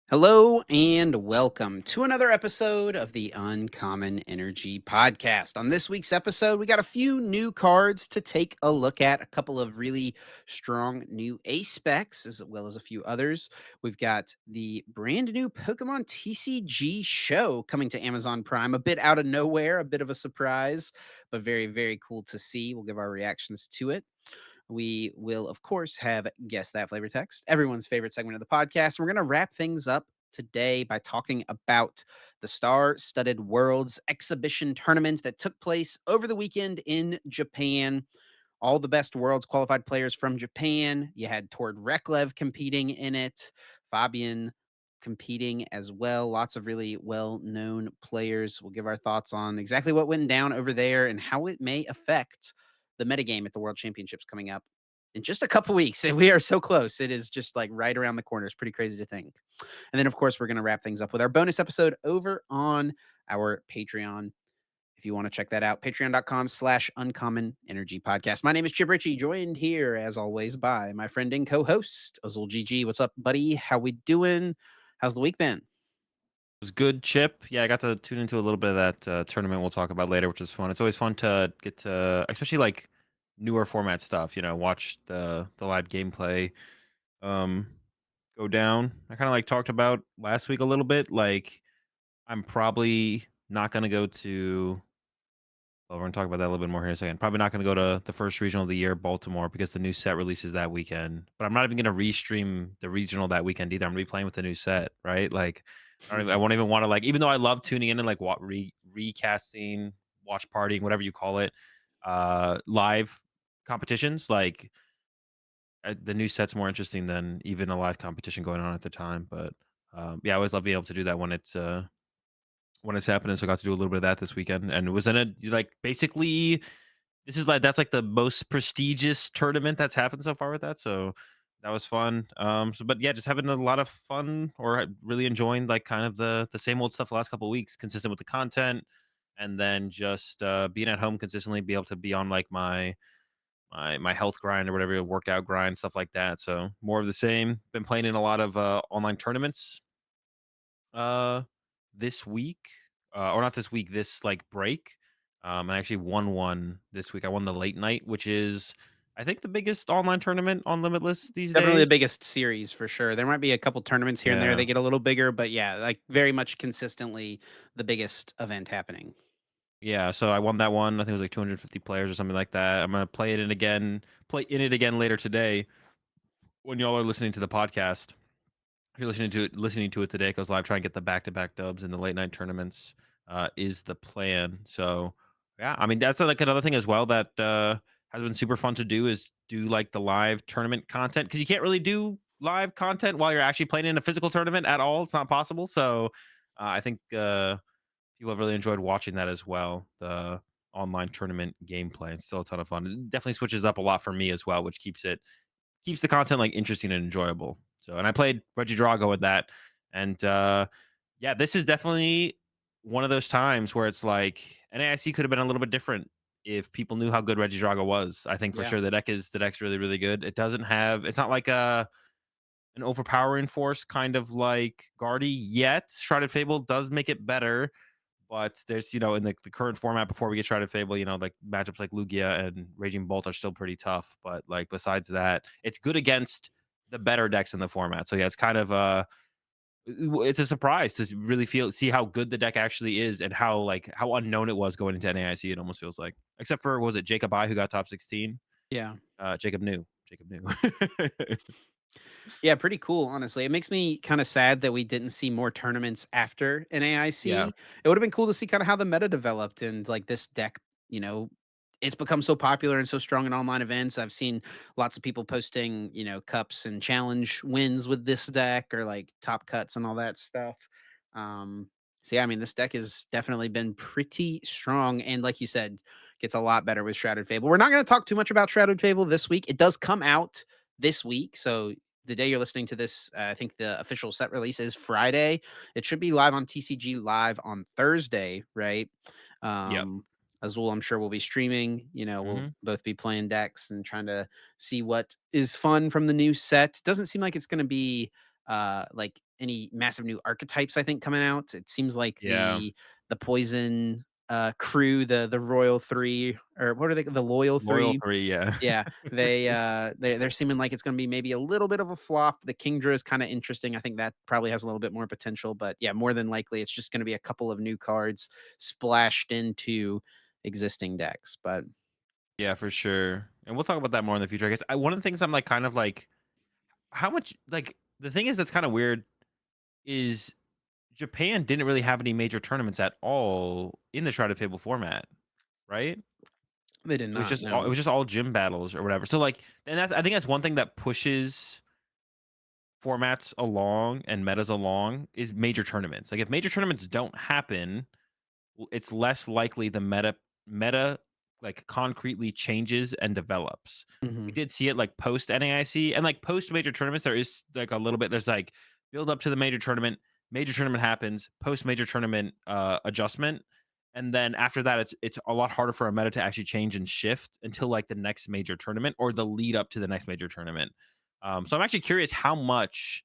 Hello and welcome to another episode of the Uncommon Energy Podcast. On this week's episode, we got a few new cards to take a look at, a couple of really strong new ace specs, as well as a few others. We've got the brand new Pokemon TCG show coming to Amazon Prime, a bit out of nowhere, a bit of a surprise, but very, very cool to see. We'll give our reactions to it. We will, of course, have Guess That Flavor Text, everyone's favorite segment of the podcast. We're going to wrap things up today by talking about the Star Studded Worlds exhibition tournament that took place over the weekend in Japan. All the best Worlds qualified players from Japan. You had Tord Reklev competing in it, Fabian competing as well. Lots of really well known players. We'll give our thoughts on exactly what went down over there and how it may affect the metagame at the World Championships coming up in just a couple weeks. And we are so close. It is just like right around the corner. It's pretty crazy to think. And then, of course, we're going to wrap things up with our bonus episode over on our Patreon. If you want to check that out, patreon.com/uncommon energy podcast. My name is Chip Ritchie, joined here as always by my friend and co-host Azul GG. What's up, buddy? How we doing? How's the week been? Was good, Chip. Yeah, I got to tune into a little bit of that tournament we'll talk about later, which is fun. It's always fun to get to, especially like newer format stuff. Watch the live gameplay um, go down. I kind of like talked about last week a little bit. Like, I'm probably not gonna go to. Well, we're gonna talk about that a little bit more here in a second. Probably not gonna go to the first regional of the year, Baltimore, because the new set releases that weekend. But I'm not even gonna restream the regional that weekend either. I'm gonna be playing with the new set, right? Like, I won't even want to like, even though I love tuning in and like what recasting, watch partying, whatever you call it, live competitions. Like, the new set's more interesting than even a live competition going on at the time. But yeah, I always love being able to do that when it's happening. So I got to do a little bit of that this weekend, and it was in a like basically this is like that's like the most prestigious tournament that's happened so far with that. So that was fun. But yeah, just having a lot of fun or really enjoying like kind of the same old stuff the last couple of weeks, consistent with the content, and then just being at home consistently, be able to be on like my health grind or whatever, workout grind, stuff like that. So more of the same. Been playing in a lot of online tournaments uh this week, or not this week, this like break. I actually won one this week. I won the late night, which is I think the biggest online tournament on Limitless these Definitely days. the biggest series for sure. There might be a couple tournaments here and there. Yeah. They get a little bigger, but yeah, like very much consistently the biggest event happening. Yeah, so I won that one. I think it was like 250 players or something like that. I'm gonna play in it again later today when y'all are listening to the podcast. If you're listening to it today, it goes live. Try and get the back-to-back dubs in the late night tournaments is the plan. So yeah, I mean that's like another thing as well that has been super fun to do is do like the live tournament content because you can't really do live content while you're actually playing in a physical tournament at all. It's not possible. So I think people have really enjoyed watching that as well. The online tournament gameplay. It's still a ton of fun. It definitely switches up a lot for me as well, which keeps the content like interesting and enjoyable. So, and I played Reggie Drago with that, and yeah, this is definitely one of those times where it's like NAIC could have been a little bit different if people knew how good Reggie Drago was. I think for Yeah. sure the deck's really really good. It's not like a an overpowering force kind of like Guardy yet. Shrouded Fable does make it better, but there's, in the current format before we get Shrouded Fable, like matchups like Lugia and Raging Bolt are still pretty tough. But like besides that, it's good against the better decks in the format. So yeah, it's kind of it's a surprise to really see how good the deck actually is and how unknown it was going into NAIC. It almost feels like, except for was it Jacob I who got top 16? Yeah. Jacob knew. Yeah, pretty cool, honestly. It makes me kind of sad that we didn't see more tournaments after Yeah. NAIC. It would have been cool to see kind of how the meta developed and like this deck, you know, it's become so popular and so strong in online events. I've seen lots of people posting, cups and challenge wins with this deck or like top cuts and all that stuff. So yeah, I mean, this deck has definitely been pretty strong. And like you said, gets a lot better with Shrouded Fable. We're not going to talk too much about Shrouded Fable this week. It does come out this week. So the day you're listening to this, I think the official set release is Friday. It should be live on TCG live on Thursday, right? Yep. Um, Azul, I'm sure will be streaming. We'll Hmm. both be playing decks and trying to see what is fun from the new set. Doesn't seem like it's going to be like any massive new archetypes, I think, coming out. It seems like Yeah. the poison crew, the Royal Three, or what are they? The Loyal Loyal Three. 3, yeah. Yeah, they're seeming like it's gonna be maybe a little bit of a flop. The Kingdra is kinda interesting. I think that probably has a little bit more potential, but yeah, more than likely, it's just gonna be a couple of new cards splashed into existing decks, but Yeah, for sure. And we'll talk about that more in the future. I guess one of the things I'm like kind of like how much like the thing is that's kind of weird is Japan didn't really have any major tournaments at all in the Shrouded Fable format, right? they did not, It no. was just all gym battles or whatever. So like and that's I think that's one thing that pushes formats along and metas along is major tournaments. Like if major tournaments don't happen, it's less likely the meta like concretely changes and develops. We Mhm, did see it like post NAIC and like post major tournaments. There is like a little bit. There's like build up to the major tournament happens, post major tournament adjustment, and then after that, it's a lot harder for a meta to actually change and shift until like the next major tournament or the lead up to the next major tournament. So I'm actually curious how much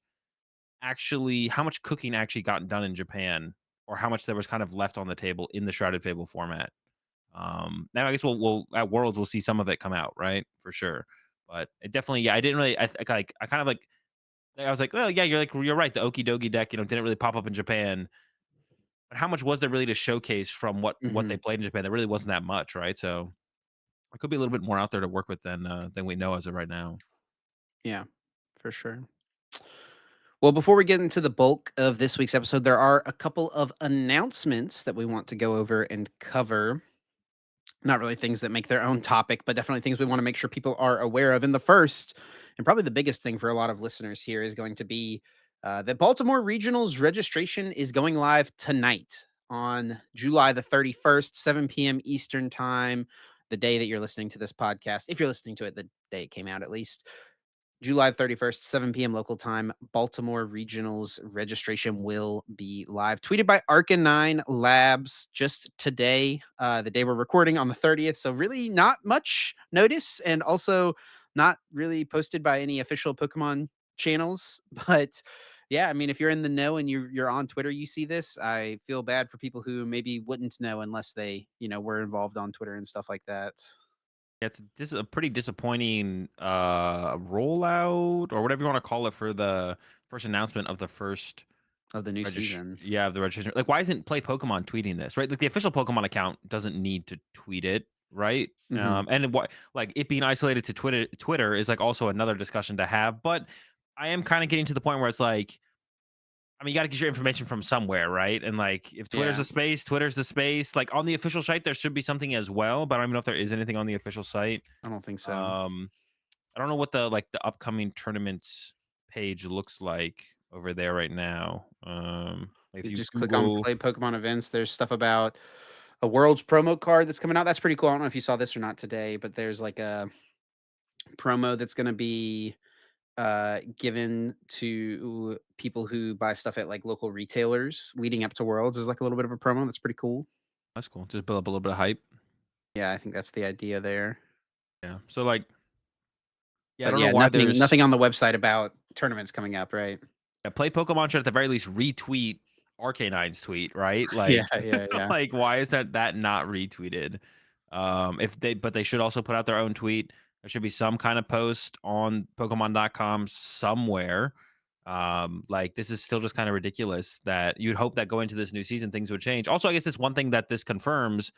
cooking actually got done in Japan, or how much there was kind of left on the table in the Shrouded Fable format. Now I guess we'll at Worlds we'll see some of it come out, right? For sure. But it definitely, yeah, I didn't really, like, I kind of like, I was like, well, yeah, you're right. The Okie Dokie deck, didn't really pop up in Japan. But how much was there really to showcase from what they mhm. played in Japan? There really wasn't that much, right? So it could be a little bit more out there to work with than we know as of right now. Yeah, for sure. Well, before we get into the bulk of this week's episode, there are a couple of announcements that we want to go over and cover. Not really things that make their own topic, but definitely things we want to make sure people are aware of. And the first, and probably the biggest thing for a lot of listeners here, is going to be that Baltimore Regionals registration is going live tonight on July the 31st, 7 p.m. Eastern Time, the day that you're listening to this podcast. If you're listening to it the day it came out, at least. July 31st, 7 p.m. local time, Baltimore Regionals registration will be live. Tweeted by Arcanine Labs just today, the day we're recording on the 30th. So, really, not much notice, and also not really posted by any official Pokemon channels. But yeah, I mean, if you're in the know and you're on Twitter, you see this. I feel bad for people who maybe wouldn't know unless they, were involved on Twitter and stuff like that Yeah, this is a pretty disappointing rollout or whatever you want to call it for the first announcement of the first of the new season. yeah, of the registration. Like, why isn't Play Pokemon tweeting this, right? Like, the official Pokemon account doesn't need to tweet it, right? Hmm. And what like it being isolated to Twitter is like also another discussion to have. But I am kind of getting to the point where it's like, I mean, you got to get your information from somewhere, right? And like, if Twitter's Yeah, a space, Twitter's the space. Like on the official site, there should be something as well. But I don't even know if there is anything on the official site. I don't think so. Um, I don't know what the upcoming tournaments page looks like over there right now. If You you just click on Google, play Pokemon events. There's stuff about a Worlds promo card that's coming out. That's pretty cool. I don't know if you saw this or not today, but there's like a promo that's going to be given to people who buy stuff at like local retailers leading up to Worlds is like a little bit of a promo. That's pretty cool. that's cool. Just build up a little bit of hype. Yeah, I think that's the idea there. Yeah. So like, yeah, I But don't know yeah, why nothing there's nothing on the website about tournaments coming up, right? yeah, Play Pokemon should at the very least retweet Arcanine's tweet, right? Yeah, Like, yeah, yeah. like why is that not retweeted? If they but they should also put out their own tweet. There should be some kind of post on Pokemon.com somewhere. Like this is still just kind of ridiculous that you'd hope that going into this new season things would change. Also, I guess this one thing that this confirms,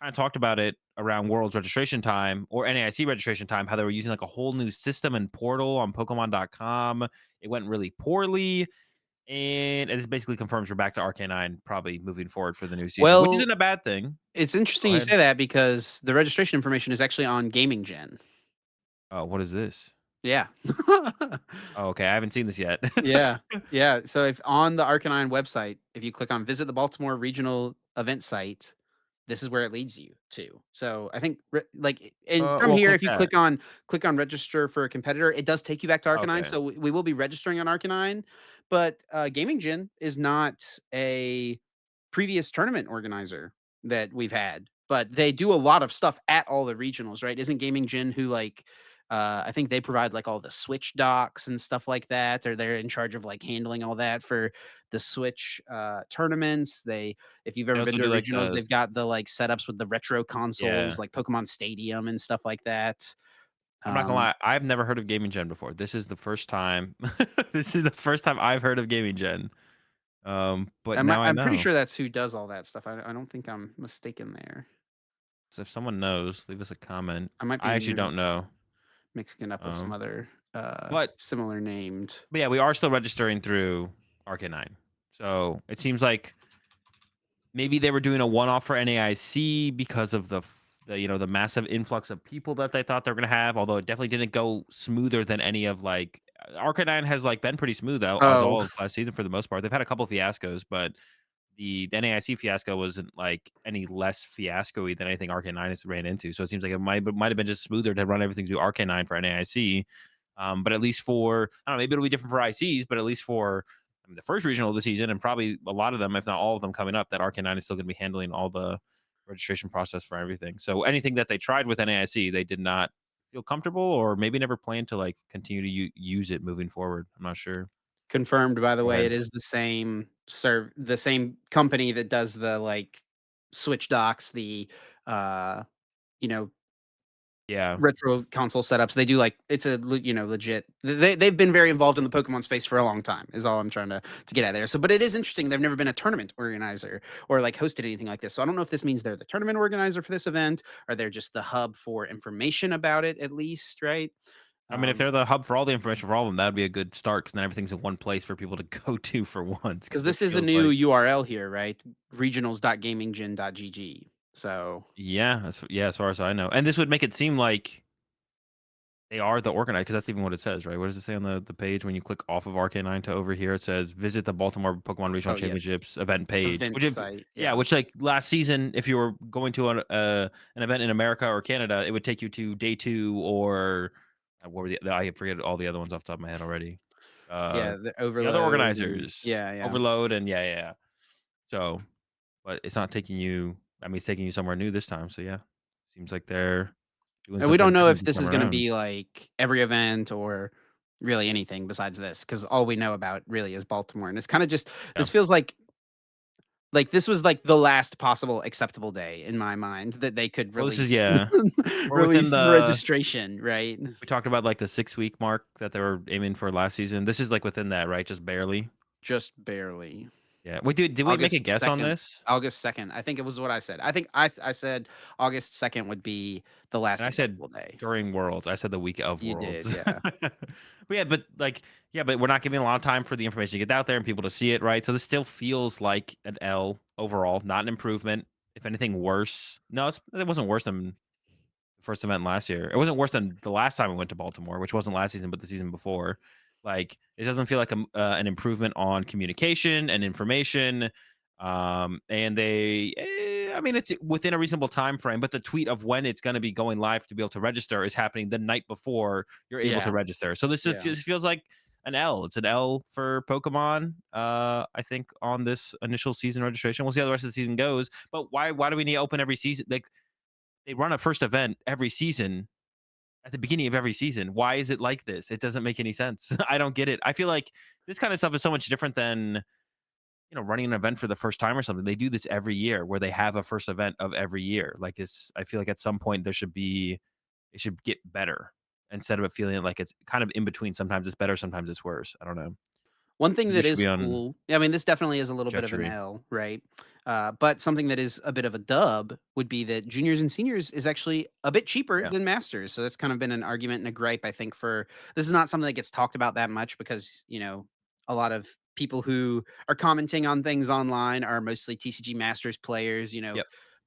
kind of talked about it around World's registration time or NAIC registration time, how they were using like a whole new system and portal on Pokemon.com. It went really poorly. And it basically confirms we're back to Arcanine probably moving forward for the new season, which Well, isn't a bad thing. it's Go interesting you ahead. say that because the registration information is actually on Gaming Gen. Oh, what is this? Yeah. Oh, okay. I haven't seen this yet. Yeah, yeah. So if on the Arcanine website, if you click on visit the Baltimore regional event site, this is where it leads you to. So I think and from Well, here, click if you that. click on register for a competitor, it does take you back to Arcanine. Okay. So we will be registering on Arcanine, but Gaming Gen is not a previous tournament organizer that we've had, but they do a lot of stuff at all the regionals, right? Isn't Gaming Gen who like I think they provide like all the Switch docks and stuff like that, or they're in charge of like handling all that for the Switch tournaments. If you've They ever been also to do a like regionals, the they've got the like setups with the retro yeah. consoles, like Pokemon Stadium and stuff like that. I'm not gonna Um, lie, I've never heard of Gaming Gen before. This is the first time this is the first time I've heard of Gaming Gen. But now I I'm pretty know. sure that's who does all that stuff. I don't think I'm mistaken there. So if someone knows, leave us a comment. I might I be actually don't know. mixing it up with some Um, other but similar named. but yeah, we are still registering through Arcanine. So it seems like maybe they were doing a one-off for NAIC because of the massive influx of people that they thought they were gonna have. Although it definitely didn't go smoother than any of like Arcanine has like been pretty smooth as Oh, all of last season for the most part. They've had a couple of fiascos, but the NAIC fiasco wasn't like any less fiasco-y than anything Arcanine has ran into. So it seems like it might have been just smoother to run everything through Arcanine for NAIC. But at least for I don't know, maybe it'll be different for ICs, but at least for the first regional of the season, and probably a lot of them, if not all of them, coming up, that Arcanine is still going to be handling all the registration process for everything. So anything that they tried with NAIC, they did not feel comfortable, or maybe never plan to like continue to use it moving forward. I'm not sure. confirmed by the Go way. ahead. It is the same company that does the like Switch docks, the uh, you know, Yeah. retro console setups. They do like it's legit. They've been very involved in the Pokemon space for a long time. Is all I'm trying to get at there. So, but it is interesting. They've never been a tournament organizer or like hosted anything like this. So I don't know if this means they're the tournament organizer for this event or they're just the hub for information about it. At least, right? I mean, if they're the hub for all the information for all of them, that'd be a good start because then everything's in one place for people to go to for once. Because Because this this is a feels new like, URL here, right? Regionals.gaminggen.gg. So yeah, as far as I know, and this would make it seem like they are the organizer because that's even what it says, right? What does it say on the page when you click off of Arcanine to over here? It says visit the Baltimore Pokemon Regional oh yes, Championships event page. event Which if site. yeah, Yeah. which like last season, if you were going to an event in America or Canada, it would take you to day two or what were I forget all the other ones off the top of my head already. Uh, Yeah, the the other overload and organizers, yeah, yeah. Overload, and yeah. So, but it's not taking you. I mean, it's taking you somewhere new this time. So yeah, seems like they're doing And we something don't know different if this this time is gonna around. be like every event or really anything besides this, because all we know about really is Baltimore, and it's kinda just Yeah. this feels like this was like the last possible acceptable day in my mind that they could Well, this is release yeah. We're within release the the registration, right? we talked about, like, the 6-week mark that they were aiming for last season. This is, like, within that, right? Just barely? Just barely. Yeah. Wait, did we make a August guess on 2nd. this? August 2nd. I think it was what I said. I think I said August 2nd would be the And last I said acceptable day. during Worlds. I said the week of You did, Worlds. yeah. But, yeah, but we're not giving a lot of time for the information to get out there and people to see it, right? So this still feels like an L overall, not an improvement. If anything, worse. No, it wasn't worse than first event last year. It wasn't worse than the last time we went to Baltimore, which wasn't last season, but the season before. Like it doesn't feel like an improvement on communication and information. And I mean, it's within a reasonable time frame, but the tweet of when it's going to be going live to be able to register is happening the night before you're able to Yeah, register. So yeah. this feels like an L. It's an L for Pokemon. I think on this initial season registration, we'll see how the rest of the season goes. But why do we need to open every season? Like they run a first event every season at the beginning of every season. Why is it like this? It doesn't make any sense. I don't get it. I feel like this kind of stuff is so much different than running an event for the first time or something. They do this every year where they have a first event of every year. Like it's I feel like at some point it should get better instead of it feeling like it's kind of in between. Sometimes it's better, sometimes it's worse. I don't know. One thing Maybe we that should is be on cool, I mean, this definitely is a little bit of an Jetchery. L, right? But something that is a bit of a dub would be that juniors and seniors is actually a bit cheaper Yeah. than masters. So that's kind of been an argument and a gripe, I think, for this is not something that gets talked about that much because, a lot of people who are commenting on things online are mostly TCG Masters players. Yep.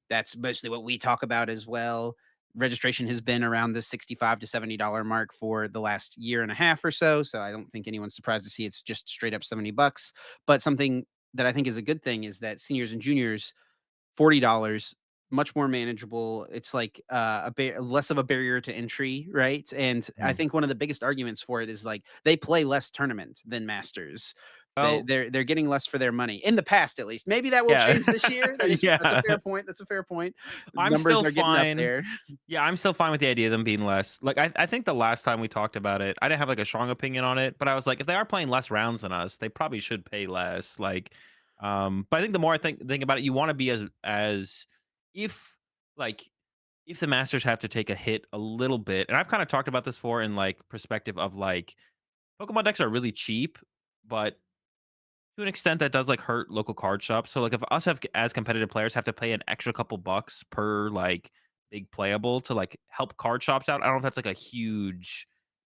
That's mostly what we talk about as well. Registration has been around the 65 to $70 mark for the last year and a half or so. So I don't think anyone's surprised to see it's just straight up $70. But something that I think is a good thing is that seniors and juniors, $40, much more manageable. It's like less of a barrier to entry, right? And I Mhm. think one of the biggest arguments for it is like they play less tournament than masters. Well, They're getting less for their money, in the past, at least. Maybe that will yeah. change this year. That's a Yeah. fair point, that's a fair point. I'm Numbers still are getting up fine. there. Yeah, I'm still fine with the idea of them being less. Like, I think the last time we talked about it, I didn't have like a strong opinion on it, but I was like, if they are playing less rounds than us, they probably should pay less. Like, but I think the more I think about it, you want to be as if like if the masters have to take a hit a little bit, and I've kind of talked about this for in like perspective of like Pokemon decks are really cheap, but to an extent, that does, like, hurt local card shops. So, like, if us have as competitive players have to pay an extra couple bucks per, like, big playable to, like, help card shops out, I don't know if that's, like, a huge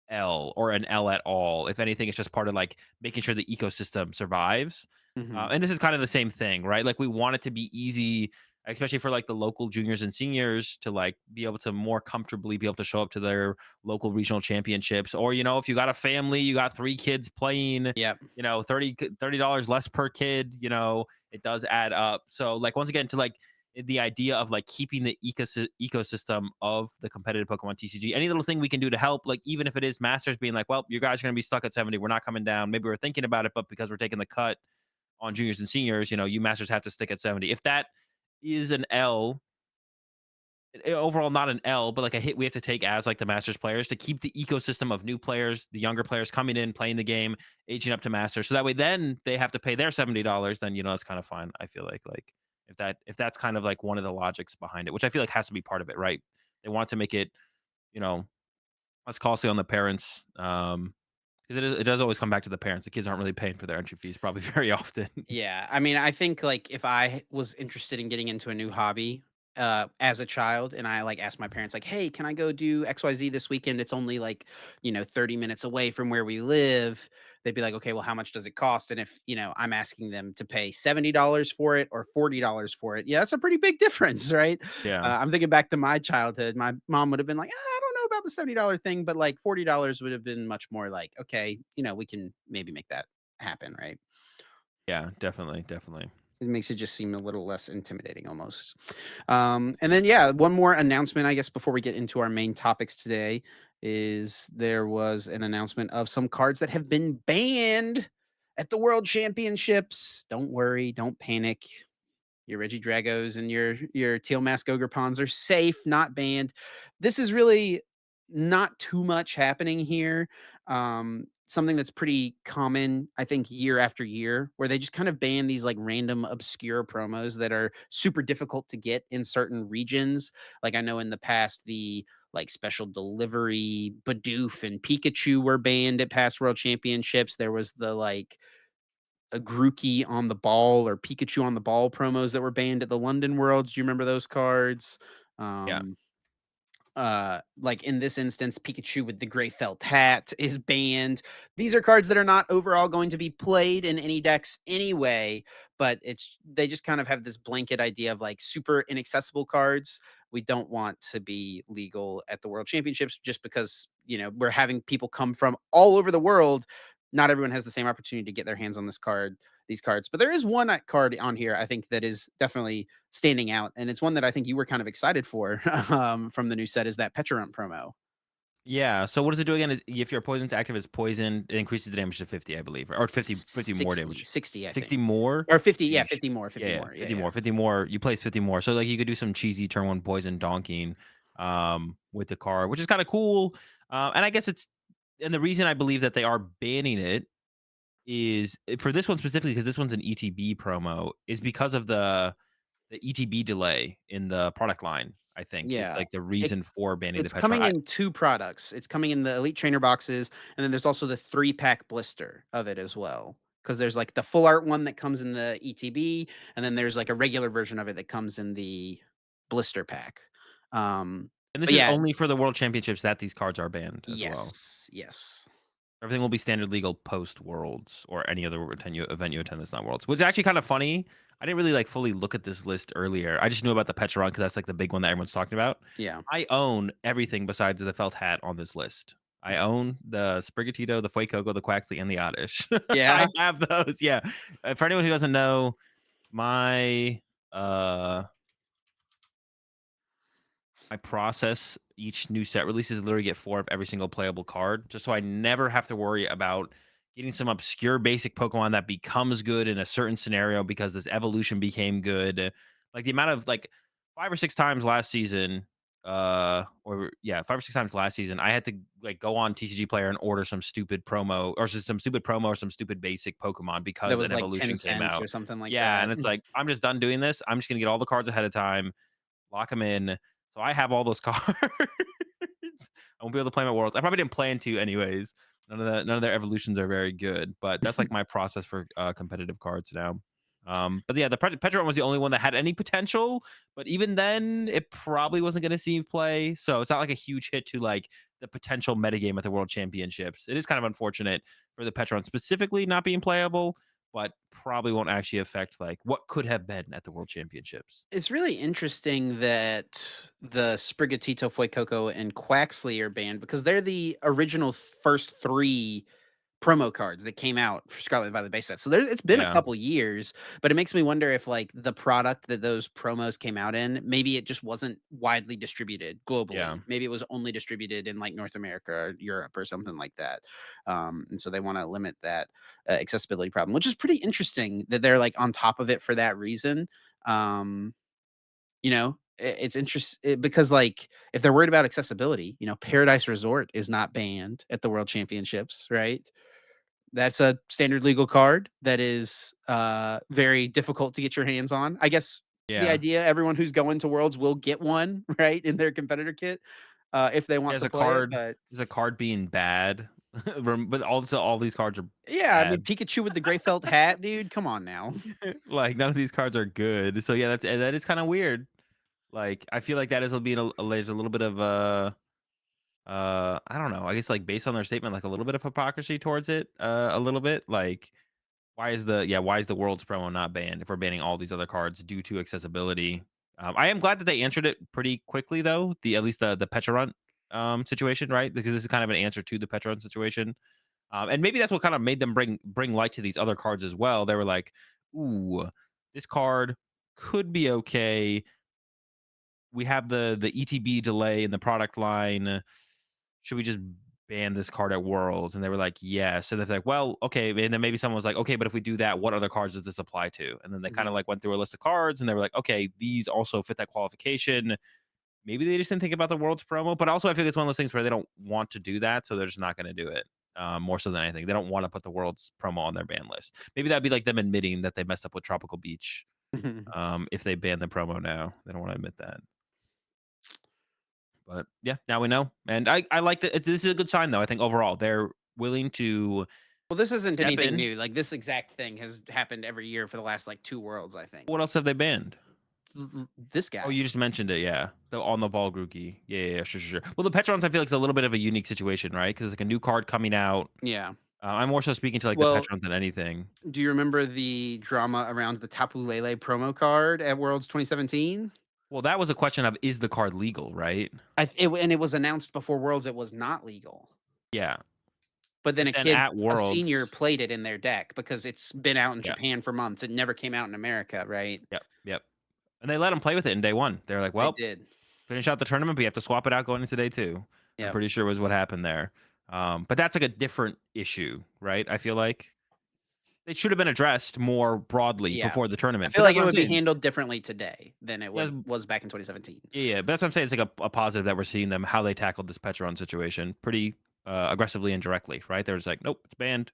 L or an L at all. If anything, it's just part of, like, making sure the ecosystem survives. Mhm. And this is kind of the same thing, right? Like, we want it to be easy, especially for, like, the local juniors and seniors to, like, be able to more comfortably be able to show up to their local regional championships. Or, if you got a family, you got 3 kids playing, Yep. 30 dollars less per kid, it does add up. So, like, once again, to, like, the idea of like keeping the ecosystem of the competitive Pokemon TCG. Any little thing we can do to help, like even if it is Masters being like, well, you guys are going to be stuck at 70, we're not coming down. Maybe we're thinking about it, but because we're taking the cut on juniors and seniors, you Masters have to stick at 70. If that is an L, overall not an L, but like a hit we have to take as like the Masters players to keep the ecosystem of new players, the younger players coming in, playing the game, aging up to Masters. So that way, then they have to pay their $70. Then that's kind of fine. I feel like if that's kind of like one of the logics behind it, which I feel like has to be part of it, right? They want to make it you know less costly on the parents, because it does always come back to the parents. The kids aren't really paying for their entry fees probably very often. Yeah, I mean, I think, like, if I was interested in getting into a new hobby, as a child, and I, like, asked my parents, like, "Hey, can I go do XYZ this weekend? It's only, like, 30 minutes away from where we live." They'd be like, "Okay, well, how much does it cost?" And if, I'm asking them to pay $70 for it or $40 for it, yeah, that's a pretty big difference, right? Yeah, I'm thinking back to my childhood. My mom would have been like, "I don't know about the $70 thing," but, like, $40 would have been much more like, "Okay, we can maybe make that happen," right? yeah, definitely. It makes it just seem a little less intimidating almost. And then, yeah, one more announcement, I guess, before we get into our main topics today, is there was an announcement of some cards that have been banned at the World Championships. Don't worry, don't panic. Your Regidragos and your Teal Mask Ogre Pawns are safe, not banned. This is really not too much happening here. Something that's pretty common, I think, year after year, where they just kind of ban these like random obscure promos that are super difficult to get in certain regions. Like I know in the past, the like special delivery Bidoof and Pikachu were banned at past world championships. There was the like a Grookey on the ball or Pikachu on the ball promos that were banned at the London Worlds. Do you remember those cards? Yeah. Um, like in this instance, Pikachu with the gray felt hat is banned. These are cards that are not overall going to be played in any decks anyway, but they just kind of have this blanket idea of like super inaccessible cards. We don't want to be legal at the World Championships just because, we're having people come from all over the world. Not everyone has the same opportunity to get their hands on these cards. But there is one card on here I think that is definitely standing out, and it's one that I think you were kind of excited for from the new set is that Pecharunt promo. Yeah, so what does it do again? Is if your poison's active as poison, it increases the damage to 50, I believe, or 50 more 60, damage. 60, I 60 think. more? Or 50, yeah, Sheesh. 50 more, Yeah, 50 yeah, more. Yeah, 50 yeah. more, 50 more. You place 50 more. So, like, you could do some cheesy turn 1 poison donking, with the card, which is kinda cool. And I guess and the reason I believe that they are banning it is for this one specifically, because this one's an ETB promo, is because of the ETB delay in the product line, I think, is, Yeah. like, the It reason for banning the it's coming Petra. in 2 products. It's coming in the Elite Trainer boxes, and then there's also the 3-pack blister of it as well. Because there's, like, the full art one that comes in the ETB, and then there's, like, a regular version of it that comes in the blister pack. Um, And this but is yeah. only for the World Championships that these cards are banned as well. Yes, yes. Everything will be standard legal post Worlds or any other event you attend that's not Worlds. Which is actually kind of funny. I didn't really like fully look at this list earlier. I just knew about the Petron because that's like the big one that everyone's talking about. Yeah. I own everything besides the felt hat on this list. I own the Sprigatito, the Fuecoco, the Quaxley, and the Oddish. I Yeah? have those. Yeah. For anyone who doesn't know, my uh I process each new set release is literally get 4 of every single playable card, just so I never have to worry about getting some obscure basic Pokemon that becomes good in a certain scenario because this evolution became good. Like the amount of like 5 or 6 times last season, or yeah, 5 or 6 times last season, I had to like go on TCG Player and order some stupid promo or some stupid promo or some stupid basic Pokemon That because was an like 10 evolution came cents out. or something like Yeah, that. and it's like I'm just done doing this. I'm just gonna get all the cards ahead of time, lock them in. So I have all those cards. I won't be able to play my worlds. I probably didn't plan to anyways. None of their evolutions are very good, but that's like my process for competitive cards now. But yeah, the Petron was the only one that had any potential, but even then, it probably wasn't going to see play. So it's not like a huge hit to like the potential metagame at the World Championships. It is kind of unfortunate for the Petron specifically not being playable, but probably won't actually affect like what could have been at the World Championships. It's really interesting that the Sprigatito, Fuecoco, and Quaxley are banned because they're the original first 3 promo cards that came out for Scarlet and Violet base set. So it's been a Yeah, couple years, but it makes me wonder if like the product that those promos came out in, maybe it just wasn't widely distributed yeah. globally. Maybe it was only distributed in like North America or Europe or something like that. And so they want to limit that accessibility problem, which is pretty interesting that they're like on top of it for that reason. Um, it's interesting because like if they're worried about accessibility, Paradise Resort is not banned at the World Championships, right? That's a standard legal card that is, very difficult to get your hands on. I guess the Yeah. idea everyone who's going to Worlds will get one, right, in their competitor kit, if they want As to a play it, card but is a card being bad, but all these cards are yeah, I mean, bad. Pikachu with the gray felt hat, dude, come on now. Like, none of these cards are good. So, yeah, that is kinda weird. Like, I feel like that is being there's a little bit of, I don't know, I guess, like, based on their statement, like, a little bit of hypocrisy towards it, a little bit. Like, why is the World's promo not banned if we're banning all these other cards due to accessibility? I am glad that they answered it pretty quickly, though, at least the Pecharunt, situation, right? Because this is kind of an answer to the Pecharunt situation. And maybe that's what kind of made them bring light to these other cards as well. They were like, "Ooh, this card could be okay. We have the ETB delay in the product line. Should we just ban this card at Worlds?" And they were like, "Yes." And they're like, "Well, okay." And then maybe someone was like, "Okay, but if we do that, what other cards does this apply to?" And then they kind of Mhm. like went through a list of cards, and they were like, "Okay, these also fit that qualification." Maybe they just didn't think about the Worlds promo, but also I feel like it's one of those things where they don't want to do that, so they're just not going to do it. More so than anything, they don't want to put the Worlds promo on their ban list. Maybe that'd be like them admitting that they messed up with Tropical Beach. If they ban the promo now, they don't want to admit that. But yeah, now we know, and I like that. This is a good sign, though. I think overall they're willing to Well, this isn't step anything in. new, like, this exact thing has happened every year for the last, like, 2 Worlds, I think. What else have they banned? This Oh, guy. you just mentioned it, yeah. The on the ball Grookey. Yeah, sure. Well, the Petrons, I feel like it's a little bit of a unique situation, right? Because it's like a new card coming out. Yeah. I'm more so speaking to like the Well, Petrons than anything. do you remember the drama around the Tapu Lele promo card at Worlds 2017? Well, that was a question of is the card legal, right? And it was announced before Worlds it was not legal. Yeah. But then But then at a senior Worlds, played it in their deck because it's been out in yeah, Japan for months. It never came out in America, right? yep. And they let him play with it in day one. They're like, They well, did. finish out the tournament, but you have to swap it out going into day two. I'm Yep. pretty sure was what happened there. But that's like a different issue, right? I feel like they should have been addressed more broadly Yeah. before the I tournament. feel But that's like what it I'm would be saying. handled differently today than it Yeah, was back in 2017. yeah. But that's what I'm saying. It's like a positive that we're seeing them how they tackled this Petron situation pretty aggressively and directly, right? They're just like, nope, it's banned.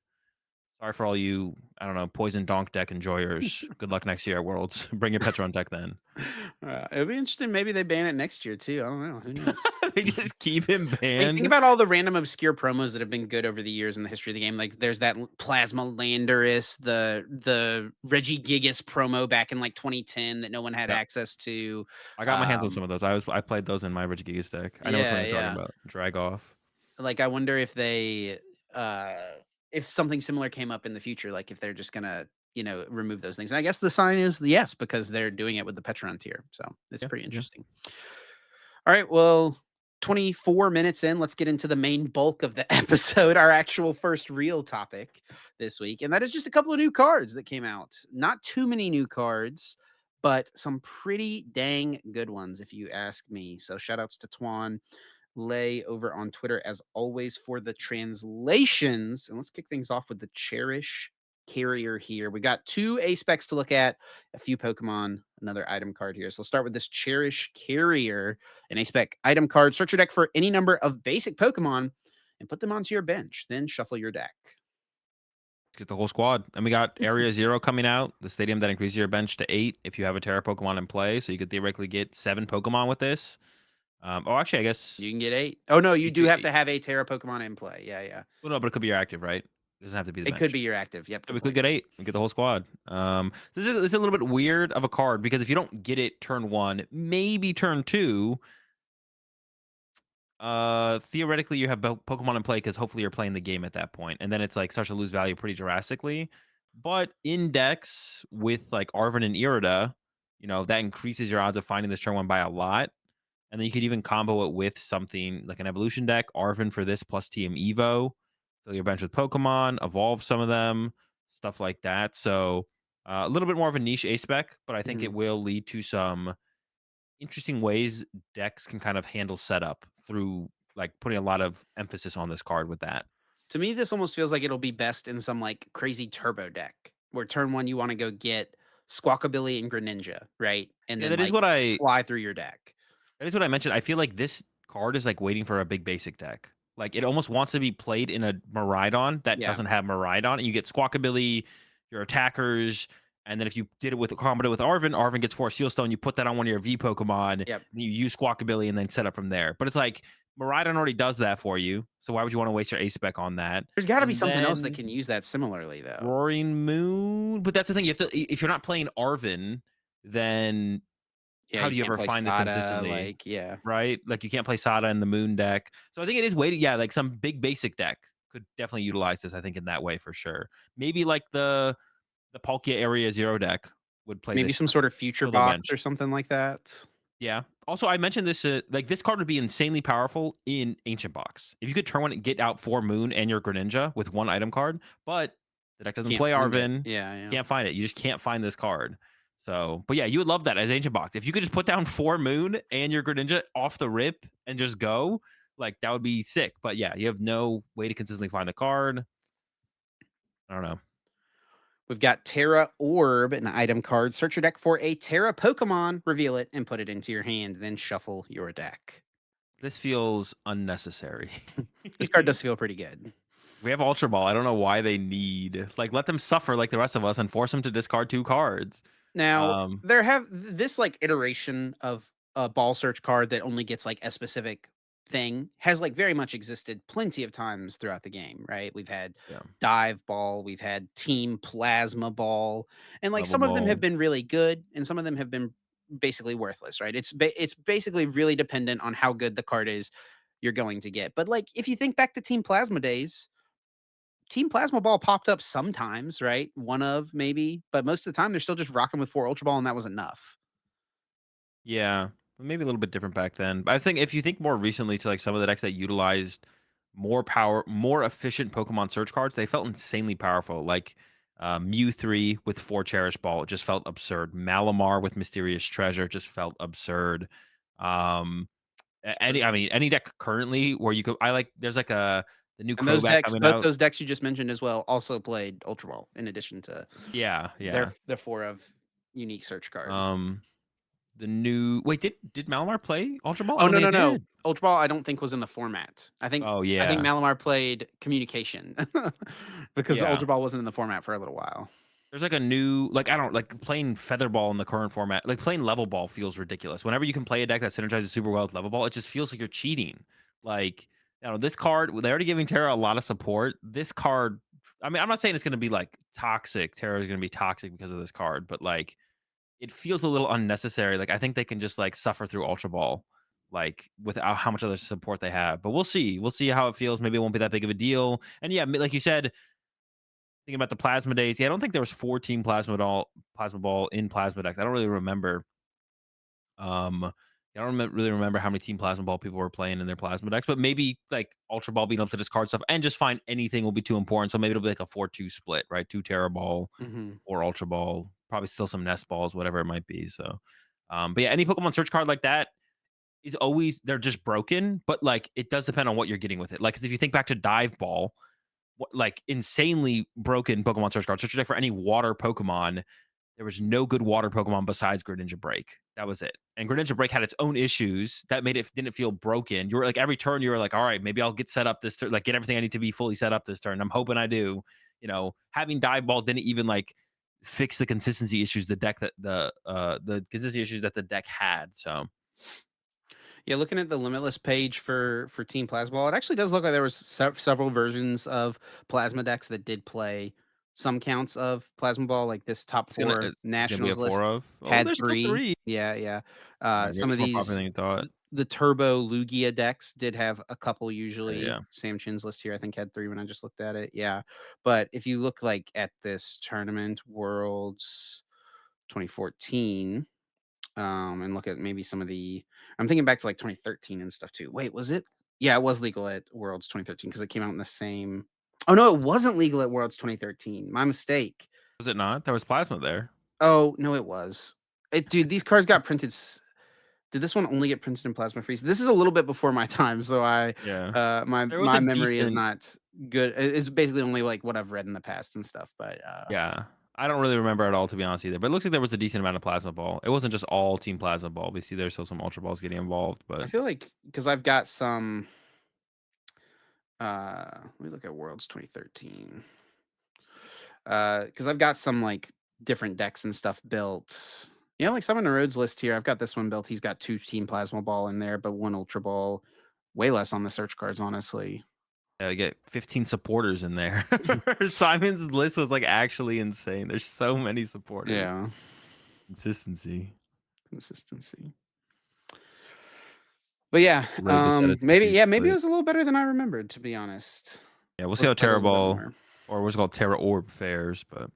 Sorry for all you, I don't know, poison donk deck enjoyers. Good luck next year at Worlds. Bring your Petron deck then. It'll be interesting. Maybe they ban it next year too. I don't know. Who knows? They just keep him Like, think banned. about all the random obscure promos that have been good over the years in the history of the game. Like, there's that Plasma Landorus, the Reggie Gigas promo back in like 2010 that no one had Yeah, access to. I got my hands on Um, some of those. I played those in my Regigigas deck. I know which one yeah, you're talking yeah. about. Drag off. Like, I wonder uh, if something similar came up in the future, like if they're just gonna, remove those things. And I guess the sign is yes, because they're doing it with the Petron tier. So it's Yeah, pretty yeah. interesting. All right. Well, 24 minutes in, let's get into the main bulk of the episode, our actual first real topic this week. And that is just a couple of new cards that came out. Not too many new cards, but some pretty dang good ones, if you ask me. So shout outs to Twan. Lay over on Twitter as always for the translations. And let's kick things off with the Cherish Carrier here. We got two A specs to look at, a few Pokemon, another item card here. So let's start with this Cherish Carrier, an A spec item card. Search your deck for any number of basic Pokemon and put them onto your bench. Then shuffle your deck. Get the whole squad. And we got Area Zero coming out, the stadium that increases your bench to 8 if you have a Terra Pokemon in play. So you could theoretically get 7 Pokemon with this. Actually, I guess You can get 8. Oh, no, you you do could. have to have a Terra Pokemon in play. Yeah, yeah. Well, no, but it could be your active, right? It doesn't have to be the It could bench. be your active. Yep, So good we could point. get 8 and get the whole squad. So this is a little bit weird of a card because if you don't get it turn 1, maybe turn 2, theoretically you have Pokemon in play because hopefully you're playing the game at that point, and then it's like starts to lose value pretty drastically. But in decks with like Arven and Irida, that increases your odds of finding this turn 1 by a lot. And then you could even combo it with something like an evolution deck, Arven for this plus TM Evo. Fill your bench with Pokemon, evolve some of them, stuff like that. So a little bit more of a niche A spec, but I think it Mhm. will lead to some interesting ways decks can kind of handle setup through like putting a lot of emphasis on this card with that. To me, this almost feels like it'll be best in some like crazy turbo deck where turn one you want to go get Squawkabilly and Greninja, right? And Yeah, then like fly through your deck. that is what I mentioned. I feel like this card is like waiting for a big basic deck. Like it almost wants to be played in a Miraidon that Yeah. doesn't have Miraidon, and you get Squawkabilly, your attackers, and then if you did it with combo it with Arven, Arven gets 4 Seal Stone. You put that on one of your V Pokemon, and Yep. you use Squawkabilly, and then set up from there. But it's like Miraidon already does that for you, so why would you want to waste your A spec on that? There's got to be And something else that then can use that similarly, though. Roaring Moon, but that's the thing. You have to if you're not playing Arven, then Yeah, how you do you can't ever play find this Sada. consistently? Like, yeah. Right? Like, you can't play Sada in the Moon deck. So I think it is waiting. Yeah, like some big basic deck could definitely utilize this, I think, in that way for sure. Maybe like the Palkia Area Zero deck would play Maybe this some sort of future fill their box bench. or something like that. Yeah. Also, I mentioned this, like this card would be insanely powerful in Ancient Box. If you could turn one and get out 4 Moon and your Greninja with one item card, but the deck doesn't Can't play find it. Arven, Yeah, yeah. can't find it. You just can't find this card. So, but yeah, you would love that as Ancient Box. If you could just put down 4 Moon and your Greninja off the rip and just go, like that would be sick. But yeah, you have no way to consistently find the card. I don't know. We've got Terra Orb, an item card. Search your deck for a Terra Pokemon, reveal it, and put it into your hand. Then shuffle your deck. This feels unnecessary. This card does feel pretty good. We have Ultra Ball. I don't know why they need like let them suffer like the rest of us and force them to discard 2 cards. Now, Um, there have this like iteration of a ball search card that only gets like a specific thing has like very much existed plenty of times throughout the game, right? We've had yeah, dive ball, we've had team plasma ball, and like level some of them have ball. been really good and some of them have been basically worthless, right? It's basically really dependent on how good the card is you're going to get. But like if you think back to team plasma days, Team Plasma Ball popped up sometimes, right? One of maybe, but most of the time they're still just rocking with 4 Ultra Ball, and that was enough. Yeah, maybe a little bit different back then. But I think if you think more recently to like some of the decks that utilized more power, more efficient Pokemon search cards, they felt insanely powerful. Like Mew 3 with 4 Cherish Ball, it just felt absurd. Malamar with Mysterious Treasure just felt absurd. Um, Sure. any deck currently where you go, I like. There's like the new And those Crobat decks, coming both out. those decks you just mentioned as well, also played Ultra Ball in addition to Yeah, their yeah. their 4 of unique search card. Um, the new wait, did Malamar play Ultra Ball? I Oh, don't no, think no, it no. did. Ultra Ball I don't think was in the format. Oh I think yeah, Malamar played Communication because yeah. Ultra Ball wasn't in the format for a little while. There's like a new like I don't like playing feather ball in the current format. Like playing level ball feels ridiculous. Whenever you can play a deck that synergizes super well with level ball, it just feels like you're cheating. Like this card, they're already giving Terra a lot of support. This card, I mean, I'm not saying it's going to be like toxic. Terra is going to be toxic because of this card, but like it feels a little unnecessary. Like I think they can just like suffer through Ultra Ball, like without how much other support they have. But we'll see. We'll see how it feels. Maybe it won't be that big of a deal. And yeah, like you said, thinking about the plasma days, yeah, I don't think there was 14 plasma ball in plasma decks. I don't really remember. I don't really remember how many team plasma ball people were playing in their plasma decks, but maybe like ultra ball being able to discard stuff and just find anything will be too important. So maybe it'll be like a 4-2 split, right? 2 Terra ball Mhm. or ultra ball, probably still some nest balls, whatever it might be. So, but yeah, any Pokemon search card like that, is always they're just broken, but, like, it does depend on what you're getting with it. Like, if you think back to Dive Ball, like, insanely broken Pokemon Search card. Search deck for any water Pokemon, there was no good water Pokemon besides Greninja Break. That was it. And Greninja Break had its own issues that made it didn't feel broken. You were like every turn, you were like, all right, maybe I'll get set up this turn, like get everything I need to be fully set up this turn. I'm hoping I do. Having Dive Ball didn't even like fix the consistency issues the consistency issues that the deck had. So Yeah, looking at the Limitless page for Team Plasma Ball, it actually does look like there was several versions of Plasma decks that did play some counts of Plasma Ball. Like this top four it's gonna be a Nationals four list of. Oh, had there's still three. three. Yeah, yeah. All right, maybe Some it's of more popular these, than you thought. the Turbo Lugia decks did have a couple. Oh, Usually, yeah. Sam Chin's list here I think had three when I just looked at it. Yeah, but if you look like at this tournament, Worlds 2014, and look at maybe some of the I'm thinking back to like 2013 and stuff too. Wait, was it? Yeah, it was legal at Worlds 2013 because it came out in the same. Oh no, it wasn't legal at Worlds 2013. My mistake. Was it not? There was plasma there. Oh no, it was. Dude, these cards got printed. Did this one only get printed in plasma freeze? This is a little bit before my time, so Yeah. my There was a memory is decent not good. It's basically only like what I've read in the past and stuff. But Yeah. I don't really remember at all, to be honest, either. But it looks like there was a decent amount of plasma ball. It wasn't just all team plasma ball. We see there's still some ultra balls getting involved, I but feel like because I've got some. Let me look at Worlds 2013. Because I've got some like different decks and stuff built. Yeah, like some in the roads list here. I've got this one built. He's got 2 Team Plasma Ball in there, but 1 Ultra Ball. Way less on the search cards, honestly. yeah, you get 15 supporters in there. Simon's list was like actually insane. There's so many supporters. Yeah, Consistency. consistency. But yeah, Load this edit maybe issues yeah, maybe it quick. was a little better than I remembered, to be honest. Yeah, we'll see Let's how play a Terra little bit Ball more. or what's it called Terra Orb fares, but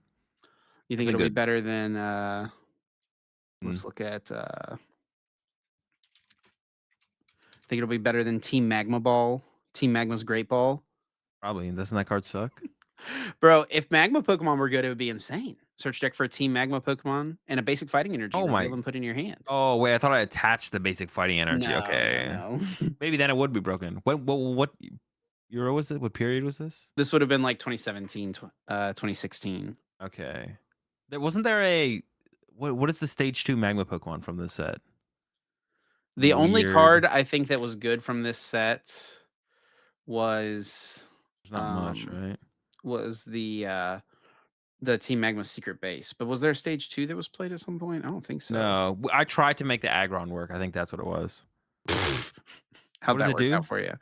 You think definitely it'll be good. better than Mm, let's look at think it'll be better than Team Magma Ball, Team Magma's Great Ball? probably. Doesn't that card suck? Bro, if Magma Pokemon were good, it would be insane. Search deck for a Team Magma Pokemon and a basic fighting energy, Oh reveal my. and put in your hand. Oh wait, I thought I attached the basic fighting energy. No, no, Okay. no. Maybe then it would be broken. What euro was it? What period was this? This would have been like 2017, 2016. Okay. Wasn't there a what is the stage 2 magma Pokemon from this set? The only Weird. card I think that was good from this set was There's not much, um right? was the Team Magma secret base. But was there a stage 2 that was played at some point? I don't think so. No, I tried to make the aggron work. I think that's what it was. What How'd does that it work out do? for you?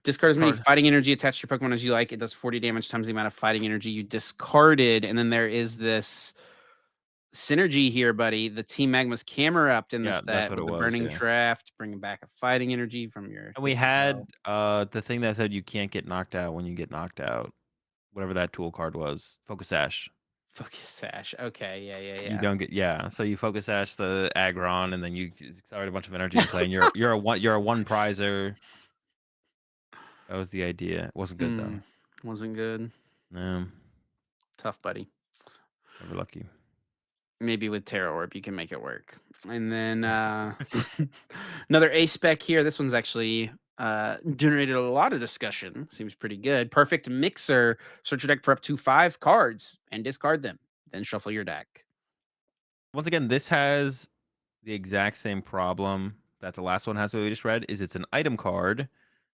Discard as many Card. fighting energy attached to your Pokemon as you like. It does 40 damage times the amount of fighting energy you discarded. And then there is this synergy here, buddy. The Team Magma's camera upped in the Yeah, that's set what it with the was. Burning Yeah. Draft, bringing back a fighting energy from your And we discard had pile. the thing that said you can't get knocked out when you get knocked out. Whatever that tool card was. Focus Sash. Focus Sash. Okay, yeah, yeah, You yeah. don't get yeah. So you focus sash the aggron and then you accelerate a bunch of energy in play and you're a one prizer. That was the idea. It wasn't good though. Wasn't good. No, Tough, buddy. never lucky. Maybe with Terra Orb you can make it work. And then another A spec here. This one's actually generated a lot of discussion. Seems pretty good. Perfect Mixer. Search your deck for up to 5 cards and discard them. Then shuffle your deck. Once again, this has the exact same problem that the last one has that we just read. Is it's an item card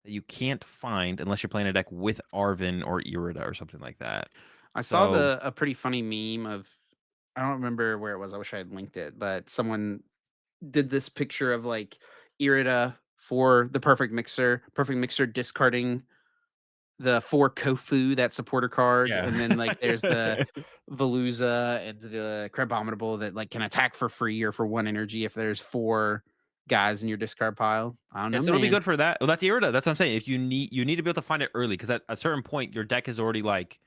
that you can't find unless you're playing a deck with Arvin or Irida or something like that. I saw So a pretty funny meme of I don't remember where it was. I wish I had linked it, but someone did this picture of like Irida for the perfect mixer discarding the 4 Kofu, that supporter card, yeah. and then like there's the Veluza and the Crabominable that like can attack for free or for 1 energy if there's 4 guys in your discard pile. I don't Yeah, know, so it'll be man. good for that. Well, that's Irida. That's what I'm saying. If you need to be able to find it early because at a certain point your deck is already like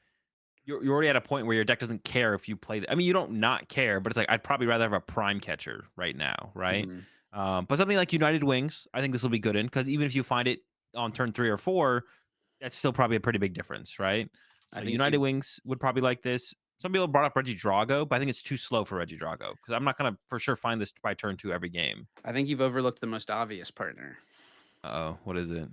you're already at a point where your deck doesn't care if you play. I mean, you don't not care, but it's like I'd probably rather have a prime catcher right now, right? Mhm. But something like United Wings, I think this will be good in because even if you find it on turn 3 or 4, that's still probably a pretty big difference, right? I So think United you've Wings would probably like this. Some people brought up Regidrago, but I think it's too slow for Regidrago because I'm not gonna for sure find this by turn 2 every game. I think you've overlooked the most obvious partner. Uh-oh, what is it?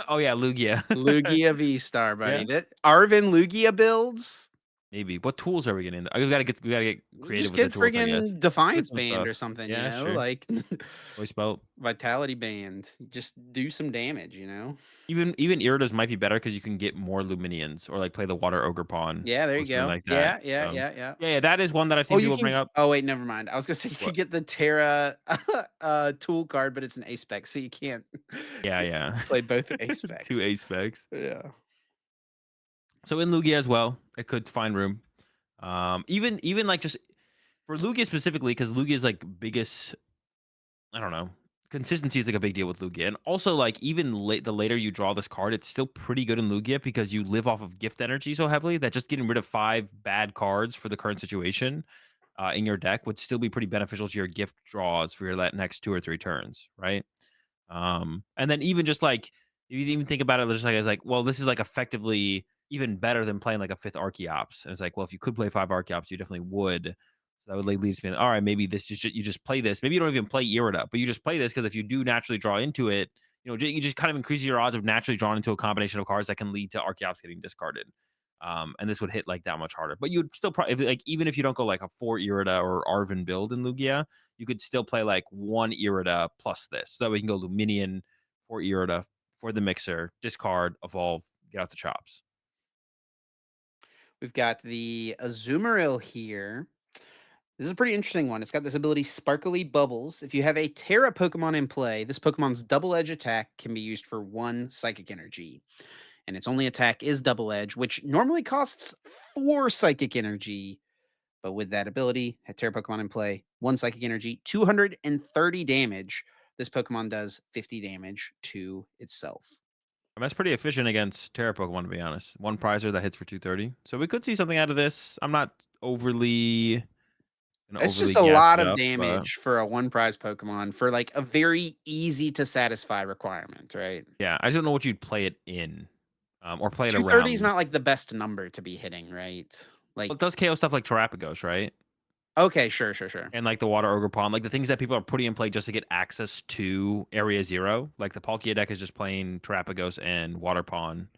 Oh, yeah, Lugia. Lugia V-Star, buddy. Yeah, That Arvin Lugia builds? maybe. What tools are we getting? We gotta get creative Just with the get tools, I guess. friggin' Get Defiance some Band or stuff. something, Yeah, sure. like Voice belt. Vitality Band. Just do some damage. Even Iridas might be better because you can get more Luminions or, like, play the Water Ogre Pawn Yeah, there or you something go. like that. Yeah, yeah, So, yeah, yeah. yeah, that is one that I've Oh, seen you people can bring up. oh, wait, never mind. I was gonna say you could What? get the Terra, tool card, but it's an ace spec, so you can't Yeah, yeah. play both ace 2 specs. ace specs. Yeah. So in Lugia as well, it could find room. Even, like, just for Lugia specifically, because Lugia's, like, biggest I don't know. Consistency is like a big deal with Lugia. And also, like, even the later you draw this card, it's still pretty good in Lugia because you live off of gift energy so heavily that just getting rid of 5 bad cards for the current situation in your deck would still be pretty beneficial to your gift draws for your next 2 or 3 turns, right? And then even just like if you even think about it, just like it's like, well, this is like effectively even better than playing like a fifth Archeops. And it's like, well, if you could play 5 Archeops, you definitely would. So that would like lead to me, all right, maybe this just you just play this. Maybe you don't even play Irida, but you just play this because if you do naturally draw into it, you just kind of increase your odds of naturally drawing into a combination of cards that can lead to Archeops getting discarded. And this would hit like that much harder. But you'd still probably like even if you don't go like a 4 Irida or Arvin build in Lugia, you could still play like 1 Irida plus this. So that way you can go Luminion, 4 Irida for the mixer, discard, evolve, get out the chops. We've got the Azumarill here. This is a pretty interesting one. It's got this ability Sparkly Bubbles. If you have a Terra Pokemon in play, this Pokemon's double edge attack can be used for 1 psychic energy. And its only attack is double edge, which normally costs 4 psychic energy. But with that ability, a Terra Pokemon in play, 1 psychic energy, 230 damage. This Pokemon does 50 damage to itself. And that's pretty efficient against Terra Pokemon, to be honest. One prizer that hits for 230. So we could see something out of this. I'm not overly gonna It's overly just a gas lot it of up, but damage for a one prize Pokemon for like a very easy to satisfy requirement, right? yeah, I don't know what you'd play it in, or play it 230 is around. not like the best number to be hitting, right? Well, Like, it does KO stuff like Terrapagos, right? okay, sure, sure, sure. And like the Water Ogre Pawn, like the things that people are putting in play just to get access to Area Zero. Like the Palkia deck is just playing Terrapagos and Water Pawn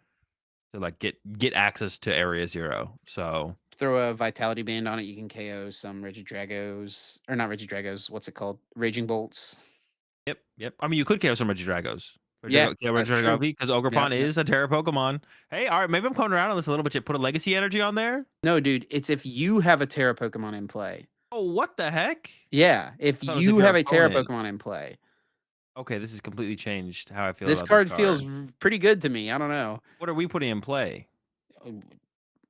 to like get access to Area Zero. So Throw a Vitality Band on it, you can KO some Regidragos, or not Regidragos, what's it called? Raging Bolts. yep, yep. I mean, you could KO some Regidragos. Yeah, that's Regidrago true. V because Yeah, Ogrepon yeah. is a Terra Pokemon. Hey, all right, maybe I'm coming around on this a little bit. Put a Legacy energy on there. No, dude, it's if you have a Terra Pokemon in play. Oh, what the heck? Yeah, if I thought it was if you your have a Terra opponent. Pokemon in play. Okay, this has completely changed how I feel This about this card feels card. pretty good to me. I don't know. What are we putting in play? Uh,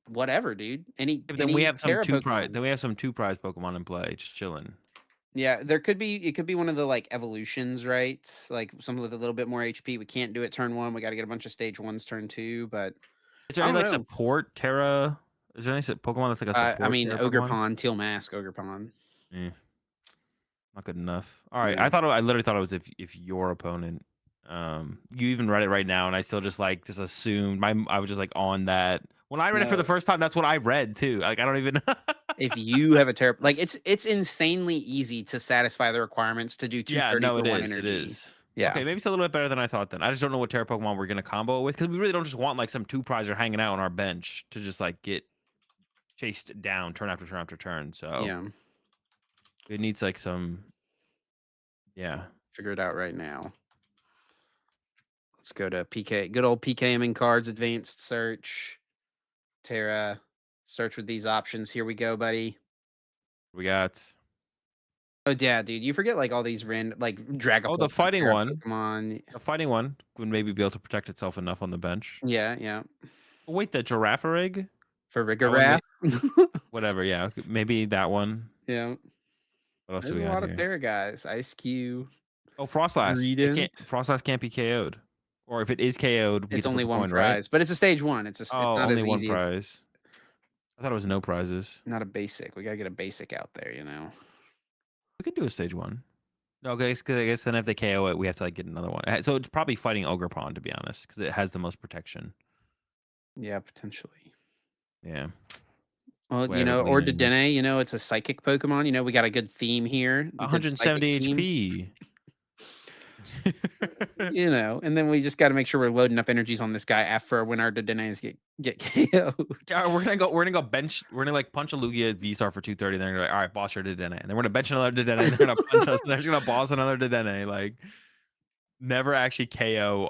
Whatever, dude. Any Yeah, but then we any have some Terra two prize. Pokemon. Then we have some two prize Pokemon in play, just chilling. Yeah, there could be it could be one of the like evolutions, right? Like something with a little bit more HP. We can't do it turn one. We got to get a bunch of stage ones turn two, but Is there I any don't like know. support Terra? Is there any Pokemon that's like a I support mean, Terra Ogre Pokemon? Pond, Teal Mask, Ogre Pond. Eh, not good enough. All right, Yeah. I literally thought it was if your opponent. You even read it right now, and I still just assumed I was just like on that. When I read it for the No, first time, that's what I read too. Like I don't even. if you have a Terra, like it's insanely easy to satisfy the requirements to do Yeah, 230 no, for it one is. It energy. is. Yeah. Okay, maybe it's a little bit better than I thought then. I just don't know what Terra Pokemon we're gonna combo it with because we really don't just want like some two prizer hanging out on our bench to just like get chased down turn after turn after turn. So Yeah. it needs like some, yeah. Figure it out right now. Let's go to PK. Good old PKMing cards, advanced search, Terra. Search with these options. Here we go, buddy. We got Oh yeah, dude. You forget like all these random like oh the Dragapult for fighting Terra one. Pokemon. The fighting one would maybe be able to protect itself enough on the bench. Yeah, yeah. Oh, wait, the giraffe rig? For That one Rigoraph. may whatever, yeah. Maybe that one. Yeah. What else do There's we a got lot of here? Terra guys. Ice Cube, Oh, Frostlass. It can't Greedent. Frostlass can't be KO'd. Or if it is KO'd, we get It's to flip only a one coin, right? prize, but it's a stage one. It's Oh, not only as one easy. It's prize. I thought it was no prizes. not a basic. We gotta get a basic out there. We could do a stage one. No, okay, 'cause I guess then if they KO it, we have to like get another one. So it's probably fighting Ogre Pond to be honest, because it has the most protection. Yeah, potentially. Yeah. That's Well, the way I would or lean anyways. Dedenne, it's a psychic Pokemon. We got a good theme here, a good psychic 170 theme. HP. And then we just got to make sure we're loading up energies on this guy after when our Dedennes get KO'd. Yeah, we're gonna go bench. We're gonna like punch a Lugia at V-Star for 230. Then they're like, all right, boss your Dedenne. And then we're gonna bench another Dedenne. And they're gonna punch us. And they're just gonna boss another Dedenne. Like never actually KO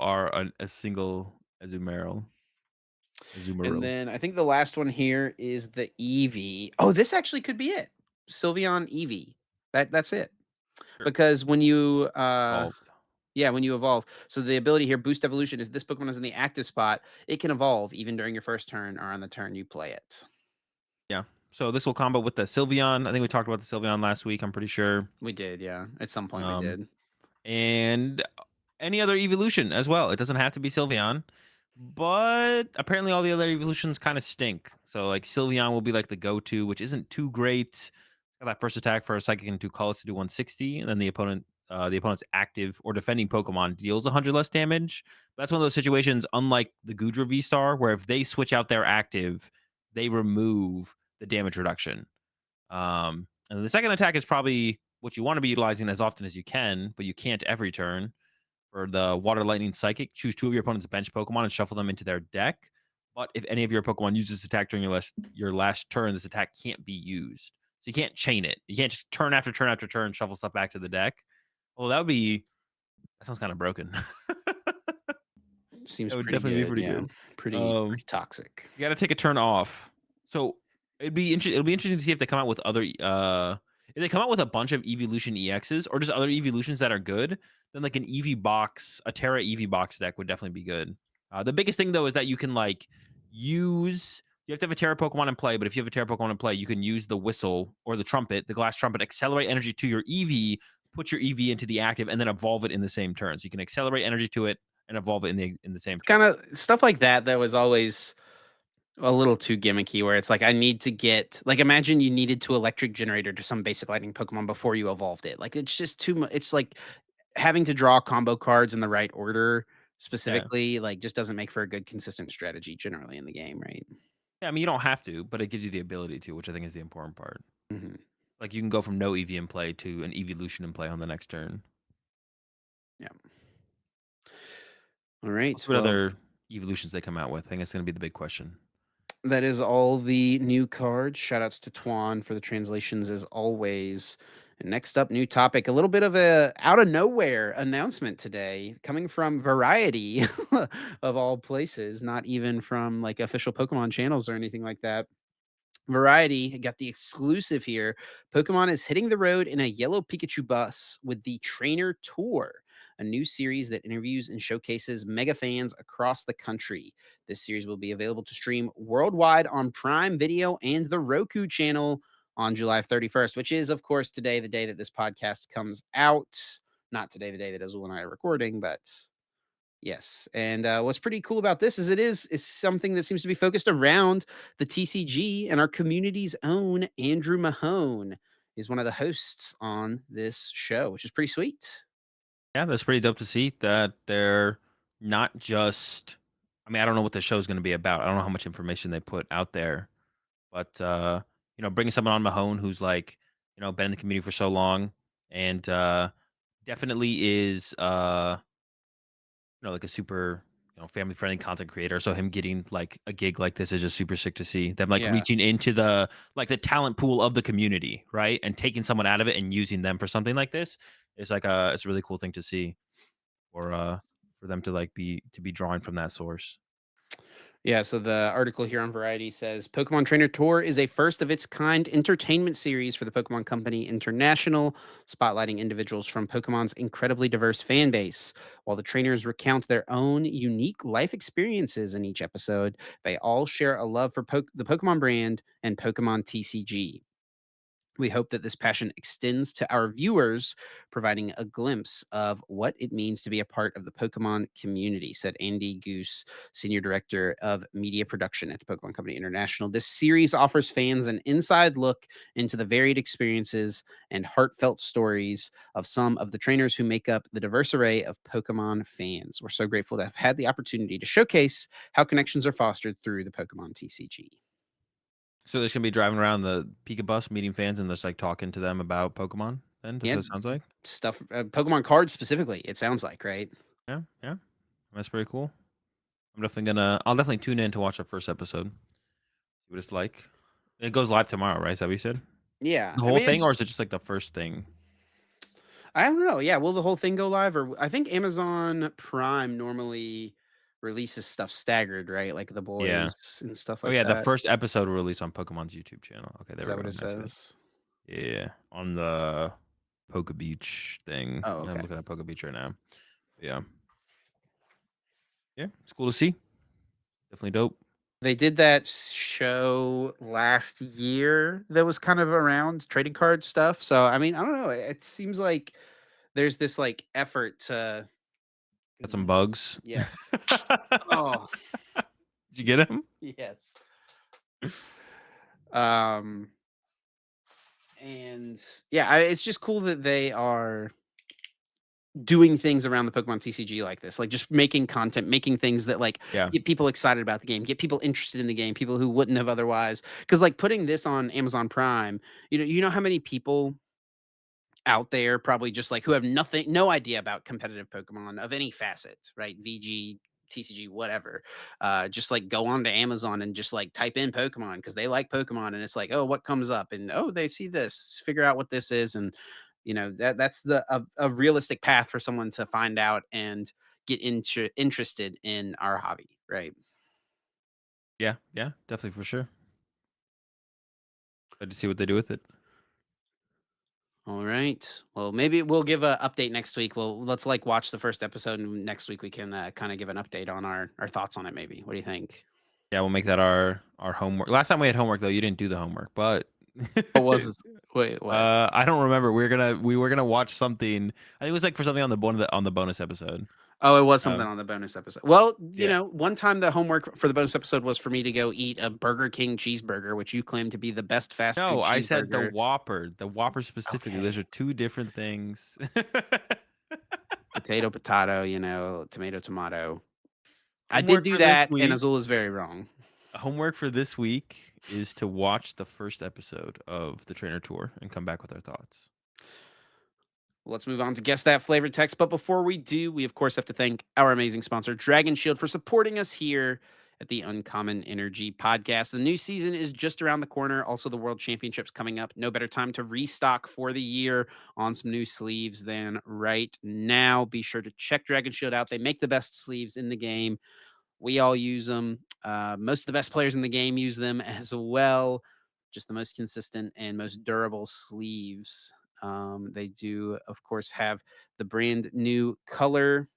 a single Azumarill. And Azumarill. then I think the last one here is the Eevee. Oh, this actually could be it. Sylveon Eevee. That's it. Sure. Because when you Evolved. yeah, when you evolve. So the ability here, Boost Evolution, is this Pokemon is in the active spot. It can evolve even during your first turn or on the turn you play it. Yeah. So this will combo with the Sylveon. I think we talked about the Sylveon last week. I'm pretty sure. We did, yeah. At some point we Um, did. and any other evolution as well. It doesn't have to be Sylveon, but apparently all the other evolutions kind of stink. So like Sylveon will be like the go-to, which isn't too great. It's got that first attack for a psychic and two colors to do 160, and then the opponent's active or defending Pokemon deals 100 less damage. But that's one of those situations, unlike the Gudra V Star, where if they switch out their active, they remove the damage reduction. And the second attack is probably what you want to be utilizing as often as you can, but you can't every turn. For the Water Lightning Psychic, choose two of your opponent's bench Pokemon and shuffle them into their deck. But if any of your Pokemon uses this attack during your last turn, this attack can't be used. So you can't chain it. You can't just turn after turn after turn shuffle stuff back to the deck. Well, that sounds kind of broken. Seems That would pretty definitely be good, pretty yeah. good. Pretty toxic. You got to take a turn off. So it'll be interesting to see if they come out with other if they come out with a bunch of evolution EXs or just other evolutions that are good. Then like an Eevee box, a Terra Eevee box deck would definitely be good. The biggest thing though is that you can like use. You have to have a Terra Pokemon in play, but if you have a Terra Pokemon in play, you can use the whistle or the trumpet, the glass trumpet, accelerate energy to your Eevee, put your Eevee into the active, and then evolve it in the same turn. So you can accelerate energy to it and evolve it in the same turn. Kind of stuff like that was always a little too gimmicky where it's like I need to get like imagine you needed to electric generator to some basic lightning Pokemon before you evolved it. Like it's just too much. It's like having to draw combo cards in the right order Yeah. specifically like just doesn't make for a good consistent strategy generally in the game, right? Yeah, I mean, you don't have to, but it gives you the ability to, which I think is the important part. Hmm. Like you can go from no EV in play to an evolution in play on the next turn. Yeah. All We'll right. see what Well, other evolutions they come out with. I think it's going to be the big question. that is all the new cards. Shout outs to Twan for the translations as always. And next up, new topic. A little bit of a out of nowhere announcement today coming from Variety of all places, not even from like official Pokemon channels or anything like that. Variety got the exclusive here. Pokemon is hitting the road in a yellow Pikachu bus with the Trainer Tour, a new series that interviews and showcases mega fans across the country. This series will be available to stream worldwide on Prime Video and the Roku channel on July 31st, which is, of course, today, the day that this podcast comes out. Not today, the day that Azul and I are recording, but yes, and what's pretty cool about this is it's something that seems to be focused around the TCG, and our community's own Andrew Mahone is one of the hosts on this show, which is pretty sweet. Yeah, that's pretty dope to see that they're not just. I mean, I don't know what the show's going to be about. I don't know how much information they put out there, but bringing someone on Mahone who's like, been in the community for so long and definitely is like a super, family friendly content creator. So him getting like a gig like this is just super sick to see. Them like Yeah. reaching into the talent pool of the community, right? And taking someone out of it and using them for something like this is like it's a really cool thing to see. For them to like be drawing from that source. Yeah, so the article here on Variety says Pokemon Trainer Tour is a first of its kind entertainment series for the Pokemon Company International, spotlighting individuals from Pokemon's incredibly diverse fan base. While the trainers recount their own unique life experiences in each episode, they all share a love for the Pokemon brand and Pokemon TCG. We hope that this passion extends to our viewers, providing a glimpse of what it means to be a part of the Pokemon community, said Andy Goose, Senior Director of Media Production at the Pokemon Company International. This series offers fans an inside look into the varied experiences and heartfelt stories of some of the trainers who make up the diverse array of Pokemon fans. We're so grateful to have had the opportunity to showcase how connections are fostered through the Pokemon TCG. So they're just gonna be driving around the Pika bus, meeting fans, and just like talking to them about Pokemon. Then that's Yeah, what it sounds like. stuff, Pokemon cards specifically, it sounds like, right? Yeah, yeah, that's pretty cool. I'll definitely tune in to watch the first episode. See what it's like. It goes live tomorrow, right? Is that what you said? Yeah, The I whole mean, thing, or it's is it just like the first thing? I don't know, yeah, will the whole thing go live? Or I think Amazon Prime normally releases stuff staggered, right? Like The Yeah. Boys and stuff Oh like yeah, the that. first episode will release on Pokemon's YouTube channel. Okay, Is there we that what go. it I see it. says? Yeah, on the Poke Beach thing. Oh, I'm okay. looking at Poke Beach right now. Yeah, yeah, it's cool to see. Definitely dope. They did that show last year that was kind of around trading card stuff, so, I mean, I don't know, it seems like there's this, like, effort to Got some goodness. bugs. Yes. Did Oh, you get him? yes. Um, and yeah, it's just cool that they are doing things around the Pokemon TCG like this, like just making content, making things that like Yeah, get people excited about the game, get people interested in the game, people who wouldn't have otherwise. Because like putting this on Amazon Prime, you know how many people out there probably just like who have no idea about competitive Pokemon of any facet, right? VG, TCG, whatever. Just like go on to Amazon and just like type in Pokemon because they like Pokemon, and it's like, oh, what comes up? And oh, they see this, figure out what this is, and that's a realistic path for someone to find out and get interested in our hobby, right? yeah, yeah, definitely for sure. Good to see what they do with it. All right. Well, maybe we'll give a update next week. Well, let's like watch the first episode, and next week we can kind of give an update on our thoughts on it. Maybe. What do you think? Yeah, we'll make that our homework. Last time we had homework though, you didn't do the homework, but What was this? Wait, what? I don't remember. We were gonna watch something. I think it was like for something on the bonus episode. Oh, it was something Um, on the bonus episode. Well, yeah. one time the homework for the bonus episode was for me to go eat a Burger King cheeseburger, which you claim to be the best fast food No, I said the cheeseburger. Whopper. The Whopper specifically. Those Okay. are two different things. Potato, potato, tomato, tomato. I did Homework do for this that, and week. Azul is very wrong. Homework for this week is to watch the first episode of the Trainer Tour and come back with our thoughts. Let's move on to guess that flavored text. But before we do, we of course have to thank our amazing sponsor, Dragon Shield, for supporting us here at the Uncommon Energy Podcast. The new season is just around the corner. Also, the World Championships coming up. No better time to restock for the year on some new sleeves than right now. Be sure to check Dragon Shield out. They make the best sleeves in the game. We all use them. Most of the best players in the game use them as well. Just the most consistent and most durable sleeves. They do, of course, have the brand new color,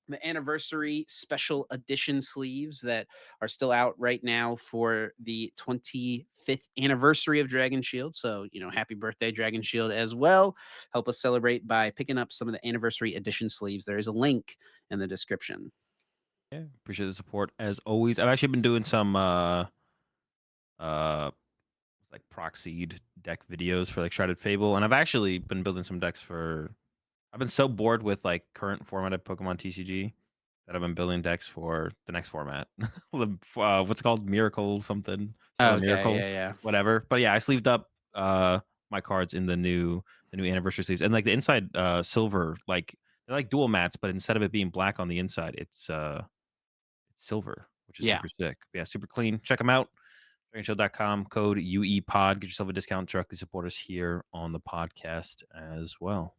the anniversary special edition sleeves that are still out right now for the 25th anniversary of Dragon Shield. So, happy birthday, Dragon Shield, as well. Help us celebrate by picking up some of the anniversary edition sleeves. There is a link in the description. Yeah, appreciate the support as always. I've actually been doing some uh like proxied deck videos for like Shrouded Fable, and I've actually been building some decks for. I've been so bored with like current formatted Pokemon TCG that I've been building decks for the next format. What's it called Miracle something, Stellar Okay, Miracle, yeah, yeah. whatever. But yeah, I sleeved up my cards in the new anniversary sleeves, and like the inside silver, like they're like dual mats, but instead of it being black on the inside, it's silver, which is Yeah. super sick. Yeah, super clean. Check them out. DragonShield.com, code UEPOD. Get yourself a discount. Directly support us here on the podcast as well.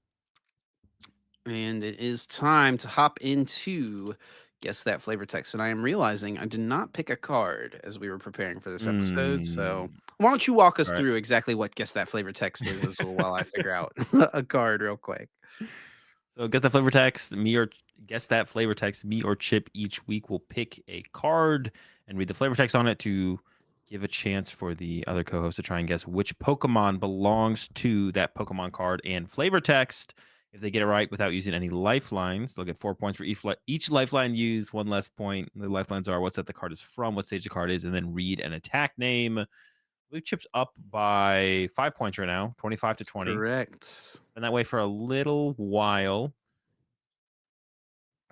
And it is time to hop into guess that flavor text. And I am realizing I did not pick a card as we were preparing for this episode. So Mm. why don't you walk us All right. through exactly what guess that flavor text is as well while I figure out a card real quick. So guess that flavor text. Guess that flavor text. Me or Chip each week will pick a card and read the flavor text on it to give a chance for the other co-host to try and guess which Pokemon belongs to that Pokemon card and flavor text. If they get it right without using any lifelines, they'll get 4 points for each lifeline used. One less point. The lifelines are what set the card is from, what stage the card is, and then read an attack name. I believe Chip's up by 5 points right now, 25-20. Correct. Been that way for a little while.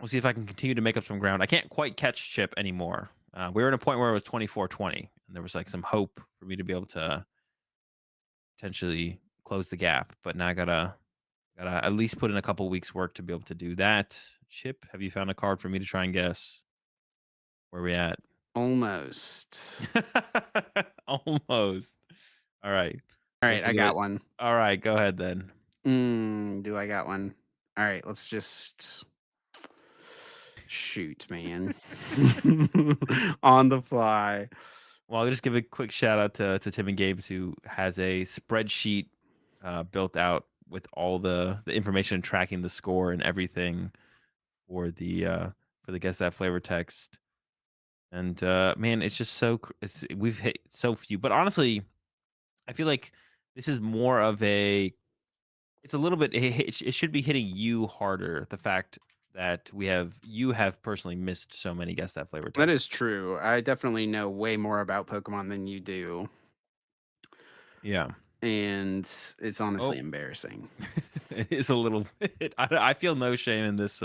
We'll see if I can continue to make up some ground. I can't quite catch Chip anymore. We were at a point where it was 24-20. and there was like some hope for me to be able to potentially close the gap. But now I gotta at least put in a couple weeks work to be able to do that. Chip, have you found a card for me to try and guess where we at? Almost. Almost. All right. All I right, guess I'll I give got it. one. All right, go ahead then. Do I got one? All right, let's just shoot, man. On the fly. Well, I'll just give a quick shout out to Tim and Games who has a spreadsheet built out with all the information tracking the score and everything for the guess that flavor text. And man, it's just we've hit so few. But honestly, I feel like this is more of a it's a little bit it should be hitting you harder the fact that you have personally missed so many guess that flavor That texts. is true. I definitely know way more about Pokemon than you do, Yeah. and it's honestly Oh, embarrassing. it is a little bit. I feel no shame in this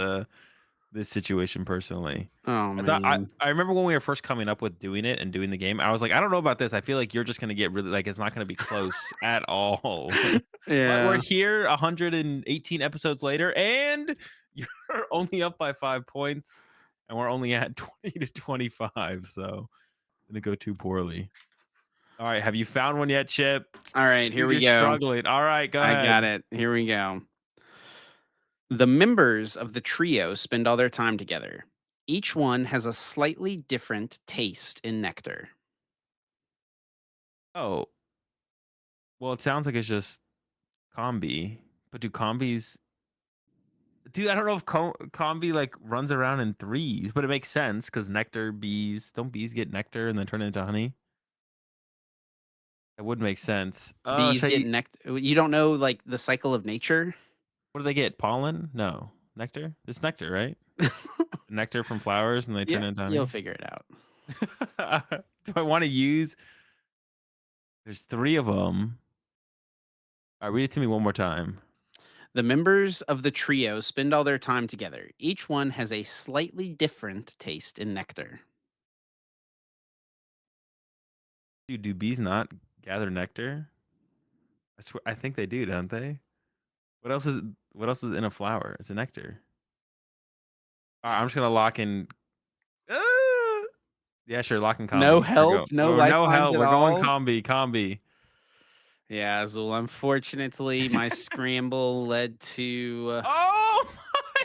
situation personally. Oh, I thought man. I remember when we were first coming up with doing it and doing the game, I was like, "I don't know about this. I feel like you're just gonna get really like, it's not gonna be close at all." But we're Yeah. here 118 episodes later, and you're only up by 5 points, and we're only at 20 to 25, so didn't go too poorly. Alright, have you found one yet, Chip? All right, here Dude, we you're go. struggling. Alright, go I ahead. got it. Here we go. The members of the trio spend all their time together. Each one has a slightly different taste in nectar. Oh, well, it sounds like it's just Combi, but do Combis dude, I don't know if Combi, like, runs around in threes, but it makes sense because nectar bees don't bees get nectar and then turn it into honey? That would make sense. Bees Should get I nectar. You don't know like the cycle of nature? what do they get? Pollen? No. Nectar? It's nectar, right? Nectar from flowers and they turn Yeah, it into you'll honey? figure it out. Do I wanna use there's 3 of them. Read it to me one more time. The members of the trio spend all their time together. Each one has a slightly different taste in nectar. Dude, do bees not gather nectar? I think they do, don't they? What else is what else is in a flower? It's a nectar. I'm just gonna lock in Ah! Yeah, sure, lock in No combi. help, no Or no lifelines help, at we're going all. combi. Yeah, Azul. Unfortunately, my scramble led to Oh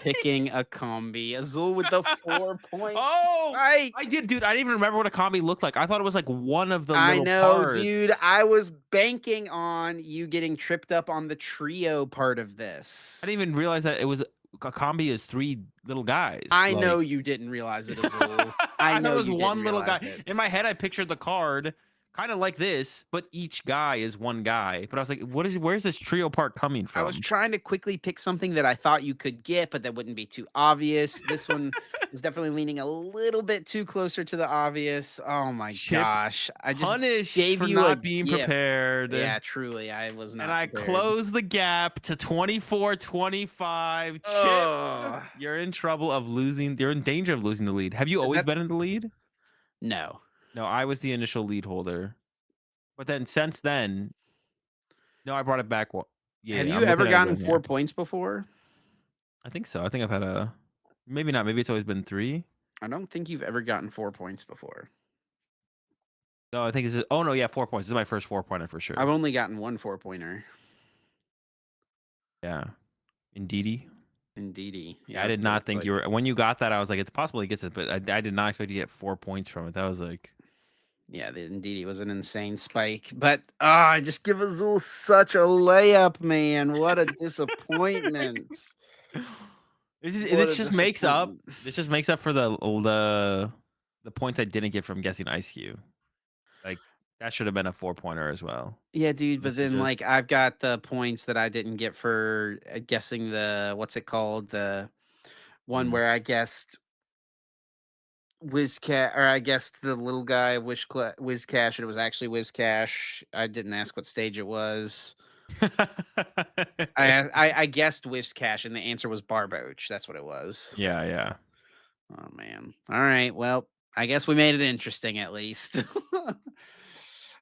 picking a combi. Azul with the 4 point Oh! spike. I did dude, I didn't even remember what a combi looked like. I thought it was like one of the I little know, dude. parts. I was banking on you getting tripped up on the trio part of I this. didn't even realize that it was a combi is 3 little guys, I know like you didn't realize it, Azul. I I thought know it was you didn't one little guy. realize it. In my head, I pictured the card kinda like this, but each guy is one guy. But I was like, where's this trio part coming I was from? trying to quickly pick something that I thought you could get, but that wouldn't be too obvious. This one is definitely leaning a little bit too closer to the obvious. Oh my Chip gosh. I just punished gave for you a not being gift. prepared. Yeah, truly. I was And not I prepared. close the gap to 24-25. Chip, Oh, you're in trouble of losing. You're in danger of losing the lead. Have you is always that been in the lead? no? No, I was the initial lead holder. But then since then, no, I brought it back. Yeah, Have yeah, you I'm ever looking at it gotten right here. 4 points before? I think so. I think I've had a maybe not. Maybe it's always been three. I don't think you've ever gotten 4 points before. No, I think this is. Oh no, yeah, 4 points. This is my first 4 pointer for I've sure. only gotten one 4 pointer. Yeah, indeedy. Indeedy. Yeah, I Yep, did it not looks think like you were. When you got that, I was like, it's possible he gets it, but I did not expect to get 4 points from it. That was like yeah, the Indeedy was an insane spike. But I just give Azul such a layup, man. What a disappointment. What This a just makes up. disappointment. This just makes up for the points I didn't get from guessing Ice Cube. Like that should have been a 4 pointer as well. Yeah, dude, but This is then like just I've got the points that I didn't get for guessing the what's it called? The one mm. where I guessed Wizcat, or I guessed the little guy Wizcash, and it was actually Wizcash. I didn't ask what stage it was. I guessed Wizcash, and the answer was Barboach. That's what it was. Yeah, yeah. Oh man. All right. Well, I guess we made it interesting at least.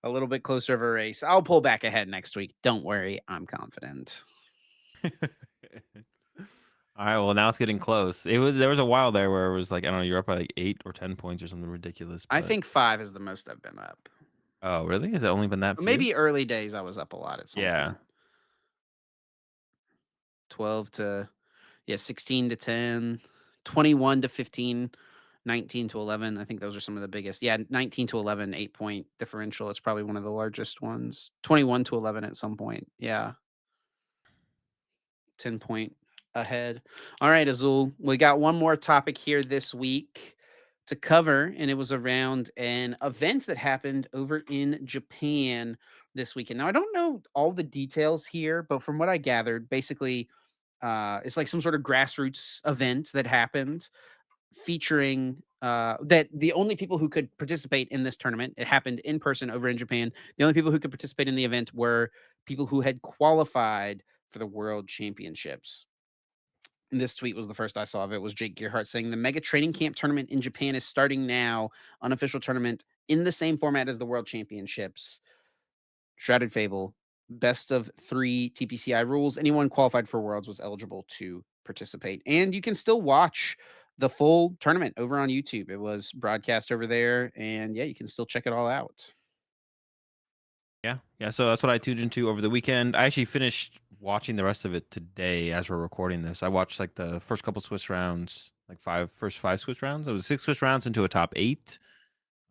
A little bit closer of a race. I'll pull back ahead next week. Don't worry, I'm confident. All right, well now it's getting close. There was a while there where it was like I don't know, you're up by like 8 or 10 points or something ridiculous. I But think 5 is the most I've been up. oh really? Has it only been that few? Maybe early days I was up a lot at some Yeah, point. 12 to yeah, 16 to 10, 21 to 15, 19 to 11. I think those are some of the biggest. Yeah, 19 to 11, 8 point differential. It's probably one of the largest ones. 21 to 11 at some point. Yeah, 10 point ahead. All right, Azul. We got one more topic here this week to cover, and it was around an event that happened over in Japan this weekend. Now, I don't know all the details here, but from what I gathered, basically, it's like some sort of grassroots event that happened featuring that the only people who could participate in this tournament, it happened in person over in Japan. The only people who could participate in the event were people who had qualified for the world championships. And this tweet was the first I saw of it, was Jake Gearhart saying the mega training camp tournament in Japan is starting now, unofficial tournament in the same format as the world championships. Shrouded Fable, best of 3 TPCI rules. Anyone qualified for Worlds was eligible to participate. And you can still watch the full tournament over on YouTube. It was broadcast over there. And yeah, you can still check it all out. yeah, yeah. So that's what I tuned into over the weekend. I actually finished watching the rest of it today as we're recording this. I watched like the first couple Swiss rounds, like first five Swiss rounds. It was 6 Swiss rounds into a top 8.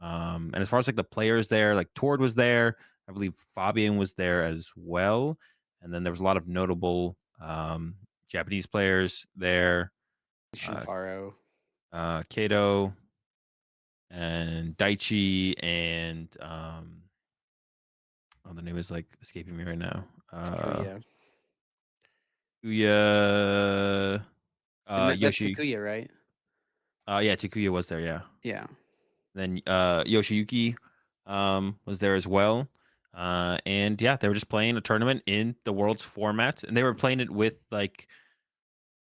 And as far as like the players there, like Tord was there. I believe Fabian was there as well. And then there was a lot of notable Japanese players there. Uh, Shintaro. Kato and Daichi and oh, the name is like escaping me right now. Takuya. Uya, And that's Yoshi. Takuya, right? Yeah, Takuya was there. Yeah. Yeah. Then Yoshiyuki was there as well. And yeah, they were just playing a tournament in the world's format, and they were playing it with like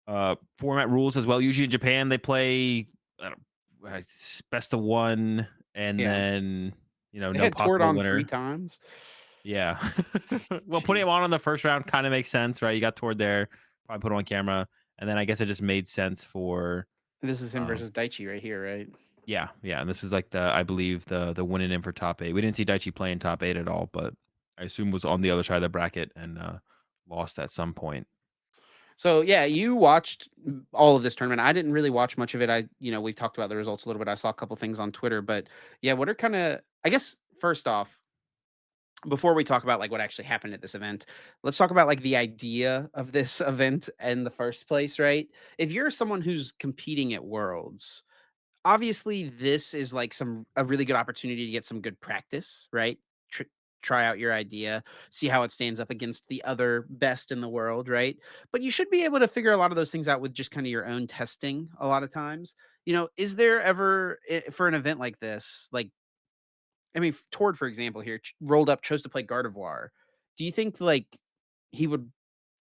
format rules as well. Usually in Japan, they play I don't, best of one, and Yeah. then They no had toured possible on 3 winner. times. Yeah. Well, putting Jeez. him on the first round kind of makes sense, right? You got toward there, probably put him on camera, and then I guess it just made sense for This is him um, versus Daichi right here, right? yeah, yeah, and this is like I believe the winning in for top 8. We didn't see Daichi play in top 8 at all, but I assume was on the other side of the bracket and lost at some point. So yeah, you watched all of this tournament. I didn't really watch much of it. We've talked about the results a little bit. I saw a couple things on Twitter, but yeah, what are kind of, I guess, first off, before we talk about like what actually happened at this event, let's talk about like the idea of this event in the first place, right? If you're someone who's competing at Worlds, obviously this is like a really good opportunity to get some good practice, right? Tr- Try out your idea, see how it stands up against the other best in the world, right? But you should be able to figure a lot of those things out with just kind of your own testing a lot of times. Is there ever for an event like this, like I mean, Tord, for example, here rolled up, chose to play Gardevoir. Do you think like he would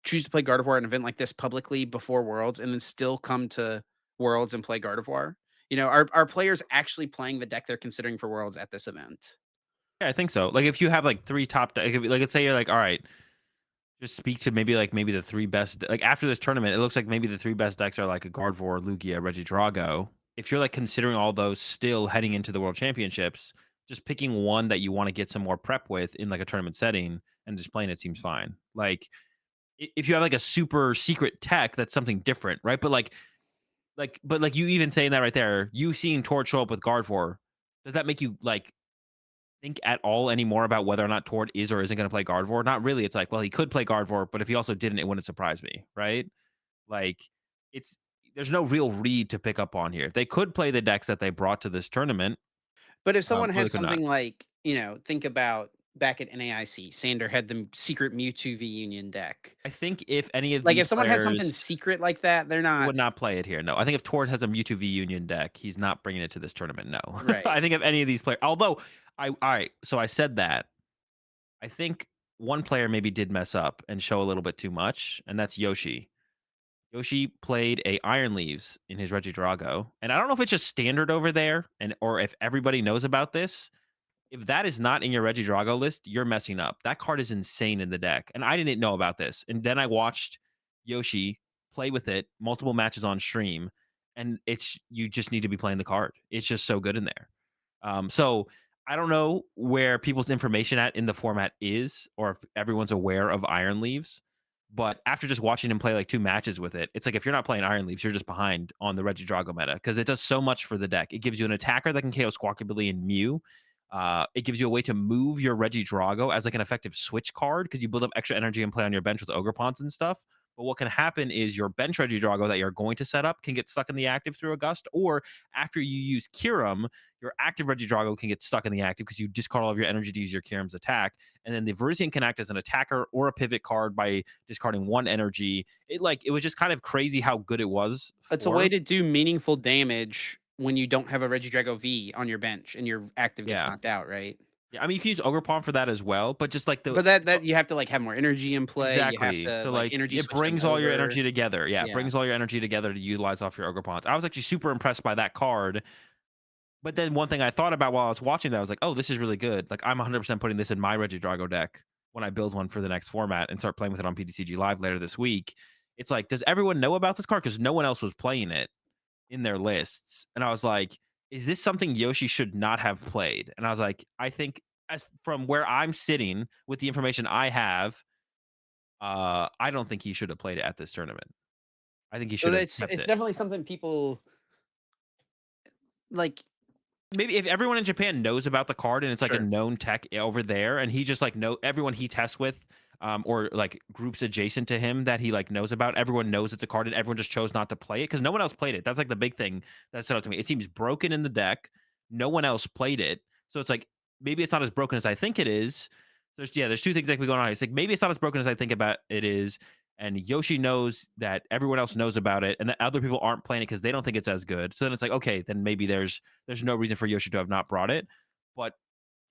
choose to play Gardevoir at an event like this publicly before Worlds and then still come to Worlds and play Gardevoir? Are players actually playing the deck they're considering for Worlds at this event? Yeah, I think so. Like if you have like 3 top like let's say you're like, all right, just speak to maybe the 3 best like after this tournament, it looks like maybe the 3 best decks are like a Gardevoir, Lugia, Regidrago. If you're like considering all those still heading into the World Championships, just picking one that you want to get some more prep with in like a tournament setting and just playing it seems fine. Like if you have like a super secret tech, that's something different, right? But you even saying that right there, you seeing Tord show up with Gardevoir, does that make you like think at all anymore about whether or not Tord is or isn't going to play Gardevoir? Not really. It's like, well, he could play Gardevoir, but if he also didn't, it wouldn't surprise me, right? Like, it's there's no real read to pick up on here. They could play the decks that they brought to this tournament, But if someone or they had could not. something like, think about back at NAIC, Sander had the secret Mewtwo V Union deck. I think if any of Like if these someone had something players secret like that, they're not would not play it here. No, I think if Tord has a Mewtwo V Union deck, he's not bringing it to this tournament. No, right. I think if any of these players, although all right, so I said that I think one player maybe did mess up and show a little bit too much, and that's Yoshi. Yoshi played a Iron Leaves in his Regidrago, and I don't know if it's just standard over there, and or if everybody knows about this. If that is not in your Regidrago list, you're messing up. That card is insane in the deck, and I didn't know about this. And then I watched Yoshi play with it multiple matches on stream, and it's you just need to be playing the card. It's just so good in there. So I don't know where people's information at in the format is, or if everyone's aware of Iron Leaves. But after just watching him play like 2 matches with it, it's like if you're not playing Iron Leaves, you're just behind on the Regidrago meta because it does so much for the deck. It gives you an attacker that can KO Squawkabilly and Mew. It gives you a way to move your Regidrago as like an effective switch card because you build up extra energy and play on your bench with Ogre Pawns and stuff. But what can happen is your bench Regidrago that you're going to set up can get stuck in the active through a gust, or after you use Kirim, your active Regidrago can get stuck in the active because you discard all of your energy to use your Kirim's attack. And then the Verisian can act as an attacker or a pivot card by discarding 1 energy. It was just kind of crazy how good it was It's a way for. to do meaningful damage when you don't have a Regidrago V on your bench and your active gets Yeah. knocked out, right? Yeah. I mean, you can use Ogre Pawn for that as well, but just like the But that you have to, like, have more energy in play, you have exactly. to, So, like, like, energy it switch them brings all your over. energy together. Yeah, it Yeah. brings all your energy together to utilize off your Ogre Pawns. I was actually super impressed by that card. But then one thing I thought about while I was watching that, I was like, "Oh, this is really good. Like, I'm 100% putting this in my Regidrago deck when I build one for the next format and start playing with it on PTCG Live later this week." It's like, does everyone know about this card? Because no one else was playing it in their lists. And I was like, "Is this something Yoshi should not have played?" And I was like, "I think as from where I'm sitting with the information I have, I don't think he should have played it at this tournament. I think he So should have it's kept it's it." definitely something people like. Maybe if everyone in Japan knows about the card and it's like a Sure. known tech over there, and he just like know everyone he tests with, or like groups adjacent to him that he like knows about, everyone knows it's a card and everyone just chose not to play it because no one else played it. That's like the big thing that stood out to me. It seems broken in the deck. No one else played it. So it's like maybe it's not as broken as I think it is. There's 2 things that could be going on. It's like maybe it's not as broken as I think about it is. And Yoshi knows that everyone else knows about it, and that other people aren't playing it because they don't think it's as good. So then it's like, okay, then maybe there's no reason for Yoshi to have not brought it. But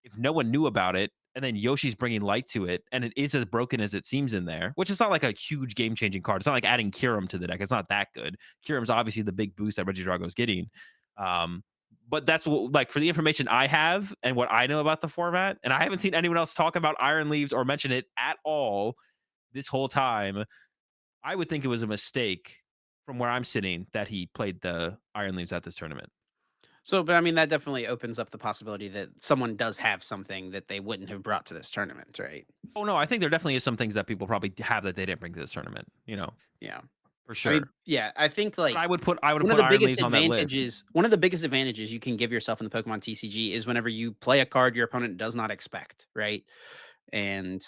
if no one knew about it, and then Yoshi's bringing light to it, and it is as broken as it seems in there, which is not like a huge game changing card. It's not like adding Kirim to the deck. It's not that good. Kirim's obviously the big boost that Regidrago's getting. Um, but that's what, like for the information I have and what I know about the format, and I haven't seen anyone else talk about Iron Leaves or mention it at all this whole time. I would think it was a mistake from where I'm sitting that he played the Iron Leaves at this tournament. So, but I mean, that definitely opens up the possibility that someone does have something that they wouldn't have brought to this tournament, right? Oh, no, I think there definitely is some things that people probably have that they didn't bring to this tournament, Yeah. for I mean, sure. yeah, I think, But like, I would have put Iron Leaves on that list. one of the biggest advantages you can give yourself in the Pokemon TCG is whenever you play a card your opponent does not expect, right? And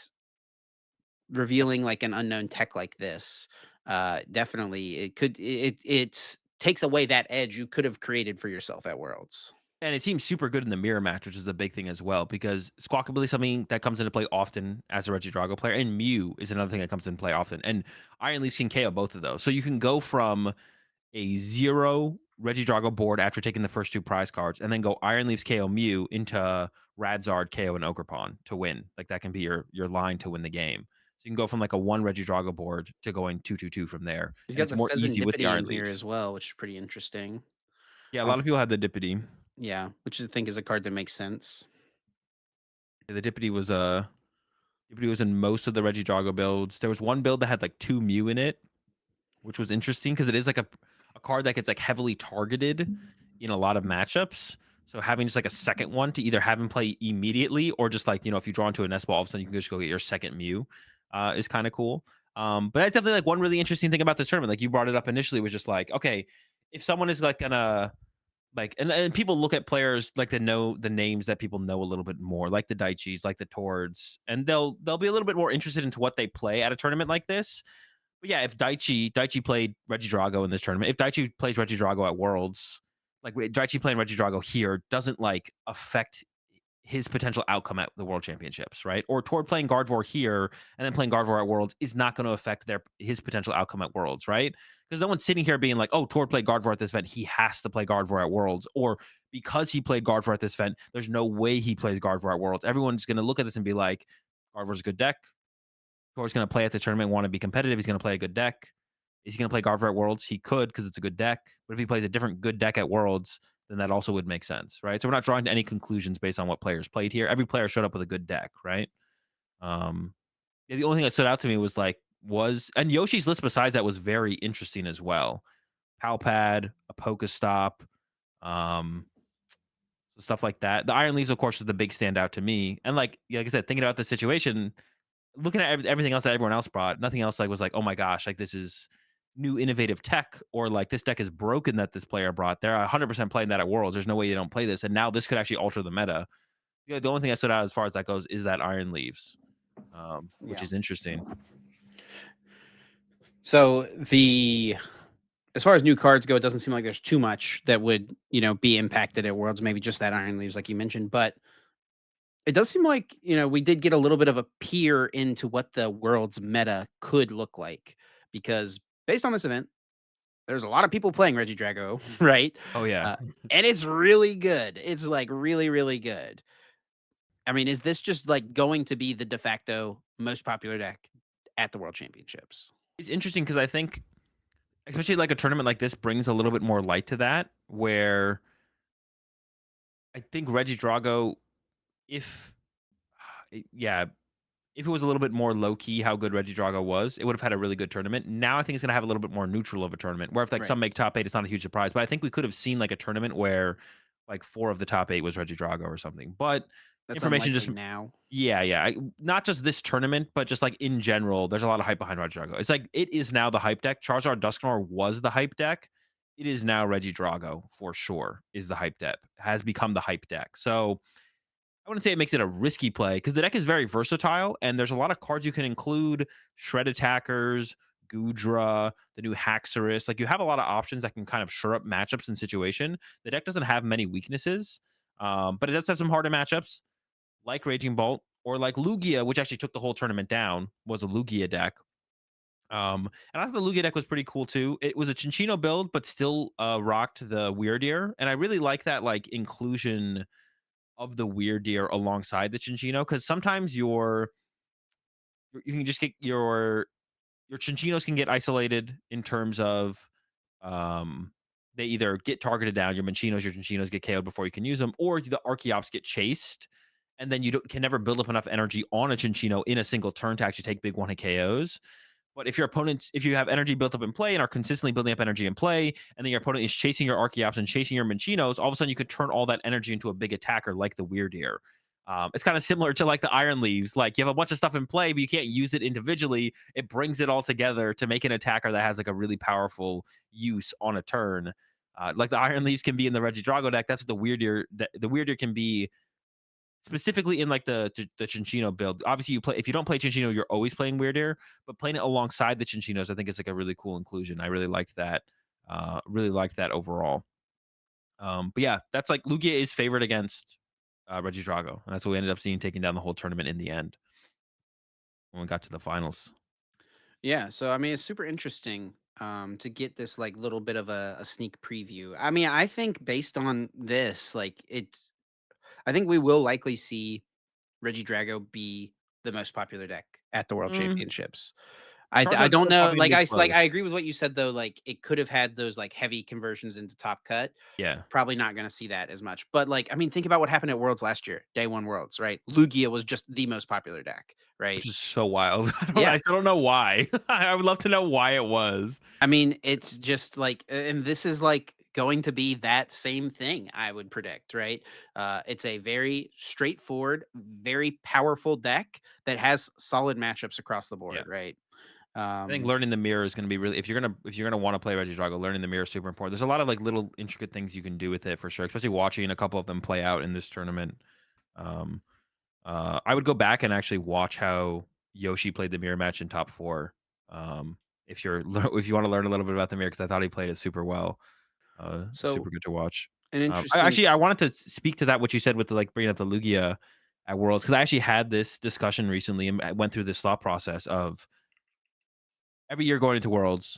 revealing, like, an unknown tech like this, definitely it takes away that edge you could have created for yourself at Worlds. And it seems super good in the mirror match, which is the big thing as well, because Squawkabilly is something that comes into play often as a Regidrago player, and Mew is another thing that comes into play often. And Iron Leaves can KO both of those. So you can go from a 0 Regidrago board after taking the first 2 prize cards, and then go Iron Leaves KO Mew into Radzard KO and Ogerpon to win. Like that can be your line to win the game. So you can go from like a 1 Regidrago board to going 2-2-2 from there, He's and got it's the more easy with the Pheasantipity Iron in here Leaves. as well, which is pretty interesting. Yeah, a lot Um, of people had the Dippity. yeah, which I think is a card that makes sense. The Dippity was in most of the Regidrago builds. There was one build that had like 2 Mew in it, which was interesting because it is like a card that gets like heavily targeted in a lot of matchups. So having just like a second one to either have him play immediately or just like, if you draw into a nest ball, all of a sudden you can just go get your second Mew is kind of cool. But that's definitely like one really interesting thing about this tournament. Like you brought it up initially was just like, okay, if someone is like gonna like and people look at players like to know the names that people know a little bit more, like the Daichis, like the Tords, and they'll be a little bit more interested into what they play at a tournament like this. But yeah, if Daichi played Regidrago in this tournament, if Daichi plays Regidrago at Worlds, like Daichi playing Regidrago here doesn't like affect his potential outcome at the World Championships, right? Or toward playing Gardevoir here and then playing Gardevoir at Worlds is not going to affect his potential outcome at Worlds, right? Because no one's sitting here being like, "Oh, Tord played Gardevoir at this event, he has to play Gardevoir at Worlds," or because he played Gardevoir at this event, there's no way he plays Gardevoir at Worlds. Everyone's going to look at this and be like, "Gardevoir's a good deck. Tord's going to play at the tournament, want to be competitive. He's going to play a good deck." Is he going to play Garver at Worlds? He could because it's a good deck. But if he plays a different good deck at Worlds, then that also would make sense, right? So we're not drawing to any conclusions based on what players played here. Every player showed up with a good deck, right? Um, yeah, the only thing that stood out to me was and Yoshi's list besides that was very interesting as well. Palpad, a Pokestop, um, stuff like that. The Iron Leaves, of course, is the big standout to me. And like I said, thinking about the situation, looking at everything else that everyone else brought, nothing else was like, oh my gosh, like this is new innovative tech, or like this deck is broken that this player brought. They're 100% playing that at Worlds. There's no way you don't play this, and now this could actually alter the meta. Yeah, the only thing that stood out as far as that goes is that Iron Leaves, which Yeah. is interesting. So the as far as new cards go, it doesn't seem like there's too much that would, be impacted at Worlds, maybe just that Iron Leaves like you mentioned, but it does seem like, we did get a little bit of a peer into what the Worlds meta could look like because based on this event, there's a lot of people playing Regidrago, right? Oh yeah, Uh, and it's really good. It's like really, really good. I mean, is this just like going to be the de facto most popular deck at the World Championships? it's interesting because I think, especially like a tournament like this, brings a little bit more light to that. Where I think Reggie Drago, if yeah, if it was a little bit more low key how good Reggie Drago was, it would have had a really good tournament. Now I think it's gonna have a little bit more neutral of a tournament. Where if like Right. some make top eight, it's not a huge surprise. But I think we could have seen like a tournament where like four of the top eight was Reggie Drago or something. But That's information just unlikely now. yeah. Not just this tournament, but just like in general, there's a lot of hype behind Reggie Drago. It's like it is now the hype deck. Charizard Dusknoir was the hype deck. It is now Reggie Drago for sure. Is the hype deck, has become the hype deck. So I wouldn't say it makes it a risky play because the deck is very versatile and there's a lot of cards you can include: Shred Attackers, Gudra, the new Haxorus. Like you have a lot of options that can kind of shore up matchups and situation. The deck doesn't have many weaknesses, but it does have some harder matchups like Raging Bolt or like Lugia, which actually took the whole tournament down, was a Lugia deck. And I thought the Lugia deck was pretty cool too. It was a Chinchino build, but still rocked the Weird Ear. And I really like that like inclusion of the Weird Deer alongside the Chinchino, because sometimes you can just get your Chinchinos can get isolated in terms of they either get targeted down, your Chinchinos get KO'd before you can use them, or the Archeops get chased, and then can never build up enough energy on a Chinchino in a single turn to actually take big one hit KOs. But if you have energy built up in play and are consistently building up energy in play, and then your opponent is chasing your Archeops and chasing your Minchinos, all of a sudden you could turn all that energy into a big attacker like the Weird Ear. It's kind of similar to like the Iron Leaves. Like you have a bunch of stuff in play, but you can't use it individually. It brings it all together to make an attacker that has like a really powerful use on a turn. Like the Iron Leaves can be in the Reggie Drago deck. That's what the Weird Ear can be specifically in like the Chinchino build. Obviously, if you don't play Chinchino, you're always playing Weird Ear, but playing it alongside the Chinchinos, I think is like a really cool inclusion. I really liked that. Really liked that overall. But yeah, that's like Lugia is favored against Reggie Drago, and that's what we ended up seeing taking down the whole tournament in the end when we got to the finals. Yeah, so I mean, it's super interesting to get this like little bit of a sneak preview. I mean, I think based on this, I think we will likely see Reggie Drago be the most popular deck at the World Mm, Championships. I Charizard's don't still know, probably gonna be like I close. agree with what you said though. Like it could have had those like heavy conversions into top cut. Yeah, Probably not going to see that as much. But like, I mean, think about what happened at Worlds last year, Day One Worlds, right? Lugia was just the most popular deck, right? which is so wild. Yeah, I still don't know why. I would love to know why it was. I mean, it's just like, and this is like going to be that same thing, I would predict, right? It's a very straightforward, very powerful deck that has solid matchups across the Yeah. board, right? I think Um, learning the mirror is going to be really if you're gonna want to play Reggie Drago, learning the mirror is super important. There's a lot of like little intricate things you can do with it for sure, especially watching a couple of them play out in this tournament. Um, I would go back and actually watch how Yoshi played the mirror match in top four. If if you want to learn a little bit about the mirror, because I thought he played it super well. so Super good to watch. an I interesting, actually I wanted to speak to that what you said with the like bringing up the Lugia at Worlds, because I actually had this discussion recently and I went through this thought process of every year going into Worlds,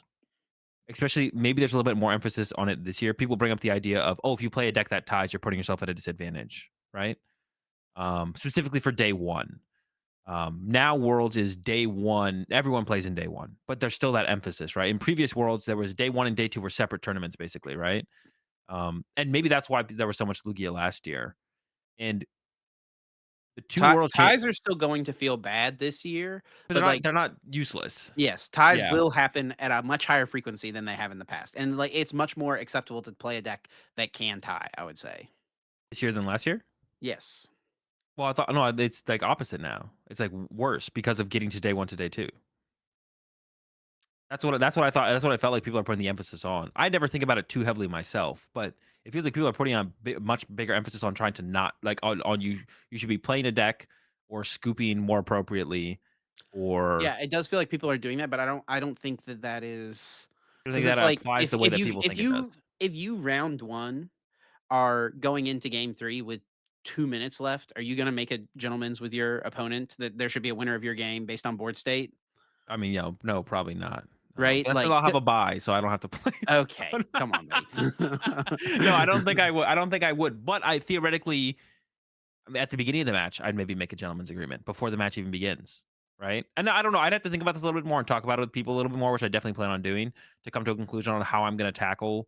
especially maybe there's a little bit more emphasis on it this year. People bring up the idea of, oh, if you play a deck that ties, you're putting yourself at a disadvantage, right? Specifically for day one. Now Worlds is day one. Everyone plays in day one, but there's still that emphasis, right? In previous Worlds, there was day one and day two were separate tournaments, basically, right? And maybe that's why there was so much Lugia last year. And the two world champ, Ties are still going to feel bad this year, but but, like, they're not useless. yes, ties Yeah, will happen at a much higher frequency than they have in the past, and, like, it's much more acceptable to play a deck that can tie, I would say. this year than last year. Yes. Well, I thought no, it's like opposite now. It's like worse because of getting to day one to day two. That's what I thought. That's what I felt like people are putting the emphasis on. I never think about it too heavily myself, but it feels like people are putting on much bigger emphasis on trying to not like on you. You should be playing a deck or scooping more appropriately, or Yeah, it does feel like people are doing that, but I don't think that that is I don't because think that it's like applies the way that people think it does. if you round 1 are going into game 3 with 2 minutes left, are you gonna make a gentleman's with your opponent that there should be a winner of your game based on board state, I mean, no, probably not. right? That's because Like, I'll have a buy, so I don't have to play. okay, come on, buddy. No, I don't think I would. I don't think I would. But I theoretically, I mean, at the beginning of the match, I'd maybe make a gentleman's agreement before the match even begins, right? And I don't know. I'd have to think about this a little bit more and talk about it with people a little bit more, which I definitely plan on doing to come to a conclusion on how I'm going to tackle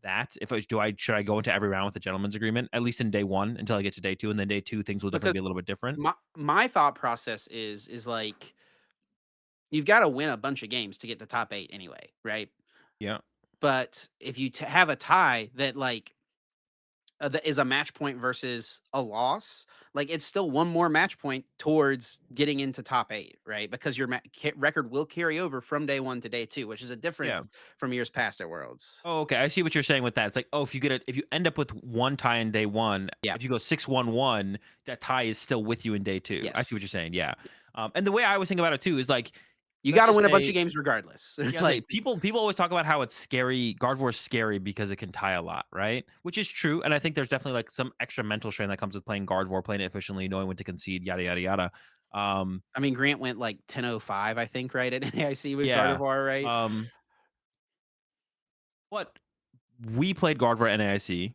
that. If I do, I should I go into every round with a gentleman's agreement at least in day one until I get to day two, and then day two things will definitely Because be a little bit different. my thought process is like, you've gotta win a bunch of games to get the top 8 anyway, right? Yeah, But if you have a tie that, like, that is a match point versus a loss, like, it's still one more match point towards getting into top 8, right? Because your record will carry over from day 1 to day 2, which is a yeah. difference from years past at Worlds. Oh, okay. I see what you're saying with that. It's like, oh, if you end up with one tie in day one, Yeah. if you go 6-1-1, that tie is still with you in day two. I see what Yes. you're saying. Yeah. And the way I was thinking about it too is like, You let's gotta just win a bunch of say, games regardless. yeah, say Like, people always talk about how it's scary. Gardevoir is scary because it can tie a lot, right? Which is true, and I think there's definitely like some extra mental strain that comes with playing Gardevoir, playing it efficiently, knowing when to concede, yada yada yada. Um, I mean, Grant went, like, 10:05, I think, right, at NAIC with yeah. Gardevoir, right? Um, but we played Gardevoir at NAIC.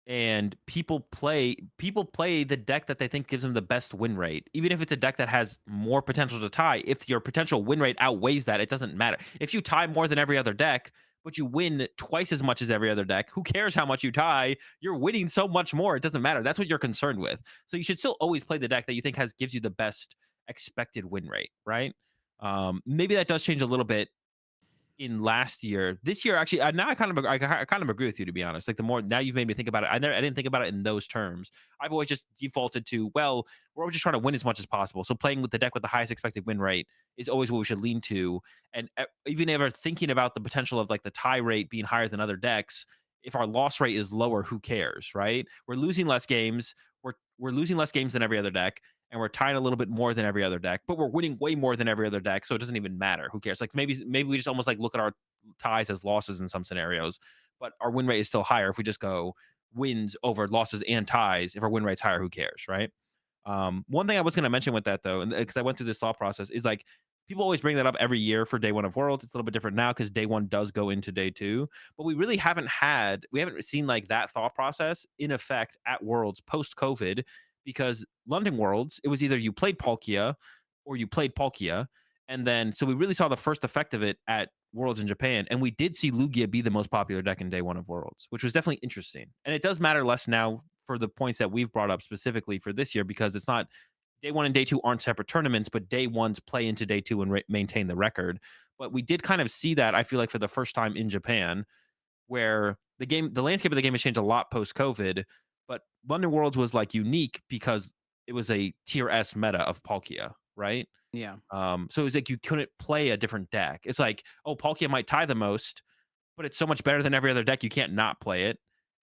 And people play the deck that they think gives them the best win rate. Even if it's a deck that has more potential to tie, if your potential win rate outweighs that, it doesn't matter. If you tie more than every other deck, but you win twice as much as every other deck, who cares how much you tie? You're winning so much more. It doesn't matter. That's what you're concerned with. So you should still always play the deck that you think gives you the best expected win rate, right? Maybe that does change a little bit in last year. This year, actually, now I kind of agree with you, to be honest. Like the more now you've made me think about it, I didn't think about it in those terms. I've always just defaulted to, well, we're always just trying to win as much as possible. So playing with the deck with the highest expected win rate is always what we should lean to. And even ever thinking about the potential of like the tie rate being higher than other decks, if our loss rate is lower, who cares, right? We're losing less games. We're losing less games than every other deck, and we're tying a little bit more than every other deck, but we're winning way more than every other deck, so it doesn't even matter. Who cares? Like maybe we just almost like look at our ties as losses in some scenarios, but our win rate is still higher if we just go wins over losses and ties. If our win rate's higher, who cares, right? One thing I was going to mention with that though, and because I went through this thought process, is like people always bring that up every year for day one of Worlds. It's a little bit different now because day one does go into day two, but we haven't seen like that thought process in effect at Worlds post COVID because London Worlds, it was either you played Palkia or you played Palkia. And then, so we really saw the first effect of it at Worlds in Japan. And we did see Lugia be the most popular deck in day one of Worlds, which was definitely interesting. And it does matter less now for the points that we've brought up specifically for this year because it's not day one and day two aren't separate tournaments, but day ones play into day two and maintain the record. But we did kind of see that, I feel like, for the first time in Japan, where the landscape of the game has changed a lot post COVID, but London Worlds was like unique because it was a tier S meta of Palkia, right? Yeah. So it was like you couldn't play a different deck. It's like, oh, Palkia might tie the most, but it's so much better than every other deck, you can't not play it.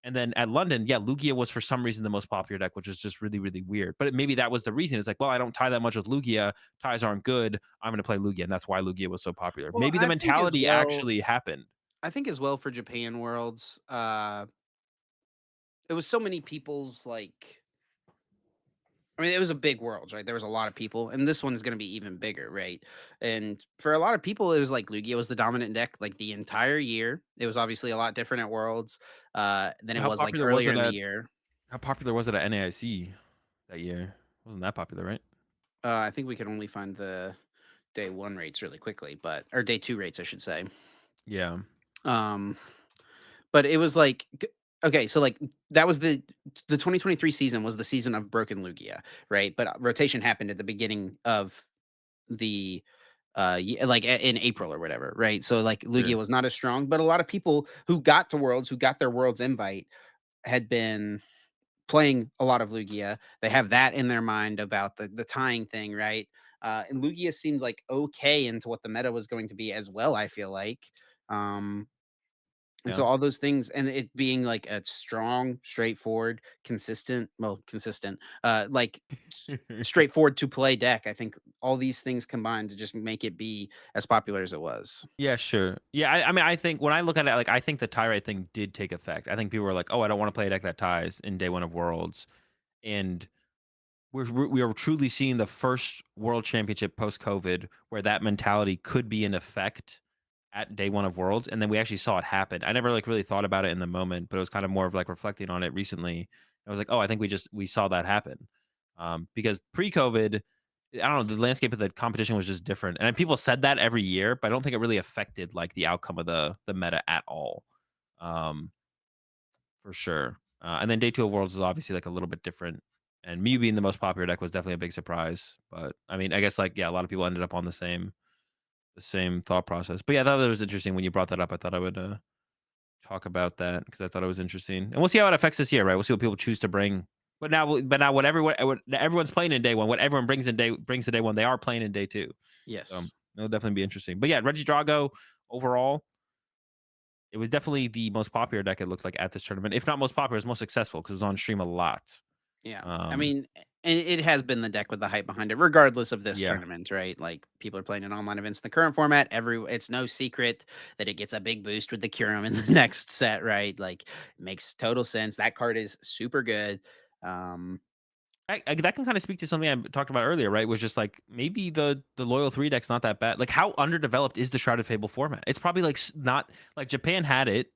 And then at London, yeah, Lugia was for some reason the most popular deck, which is just really, really weird. But maybe that was the reason. It's like, well, I don't tie that much with Lugia. Ties aren't good. I'm going to play Lugia, and that's why Lugia was so popular. Well, Maybe the mentality actually happened. I think as well for Japan Worlds, it was so many people's, like, I mean, it was a big Worlds, right? There was a lot of people, and this one's gonna be even bigger, right? And for a lot of people, it was like Lugia was the dominant deck, like, the entire year. It was obviously a lot different at Worlds, than it How was, like, popular was earlier it in the at year. How popular was it at NAIC that year? Wasn't that popular, right? I think we could only find the day 1 rates really quickly, but or day 2 rates, I should say. Yeah. Um, but it was like okay, so, like, that was the 2023 season was the season of Broken Lugia, right? But, rotation happened at the beginning of the, like, in April or whatever, right? So, like, Lugia Sure. was not as strong, but a lot of people who got to Worlds, who got their Worlds invite had been playing a lot of Lugia. They have that in their mind about the tying thing, right? And Lugia seemed like okay into what the meta was going to be as well, I feel like. Um, and Yeah. so all those things and it being like a strong, straightforward, consistent, like straightforward to play deck. I think all these things combined to just make it be as popular as it was. Yeah, sure. Yeah, I mean, I think when I look at it, like, I think the tie rate thing did take effect. I think people were like, "Oh, I don't wanna play a deck that ties in day 1 of Worlds," and we are truly seeing the first world championship post-COVID where that mentality could be in effect at day 1 of Worlds, and then we actually saw it happen. I never, like, really thought about it in the moment, but it was kind of more of, like, reflecting on it recently. I was like, "Oh, I think we saw that happen." Because pre-COVID, I don't know, the landscape of the competition was just different, and people said that every year, but I don't think it really affected, like, the outcome of the meta at all, um, for sure. And then day 2 of Worlds is obviously, like, a little bit different, and me being the most popular deck was definitely a big surprise, but, I mean, I guess, like, yeah, a lot of people ended up on the same thought process. But yeah, I thought that was interesting when you brought that up. I thought I would talk about that because I thought it was interesting, and we'll see how it affects this year, right? We'll see what people choose to bring. But now, what everyone's playing in day 1, what everyone brings to day 1, they are playing in day 2. So Yes. it'll definitely be interesting. But yeah, Reggie Drago overall, it was definitely the most popular deck. It looked like at this tournament, if not most popular, it was most successful because it was on stream a lot. Yeah. I Um, mean, and it has been the deck with the hype behind it, regardless of this yeah, tournament, right? Like people are playing in online events in the current format. It's no secret that it gets a big boost with the Curum in the next set, right? Like it makes total sense. That card is super good. Um, that can kind of speak to something I talked about earlier, right? Was just like maybe the loyal 3 deck's not that bad. Like how underdeveloped is the Shrouded Fable format? It's probably like not like Japan had it,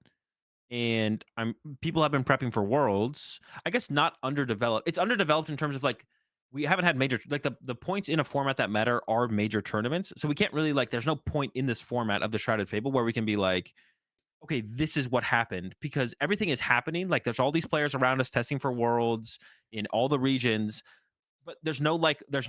and I'm people have been prepping for Worlds. I guess not underdeveloped. It's underdeveloped in terms of like we haven't had major like the points in a format that matter are major tournaments. So we can't really like there's no point in this format of the Shrouded Fable where we can be like, okay, this is what happened because everything is happening. Like there's all these players around us testing for Worlds in all the regions, but there's no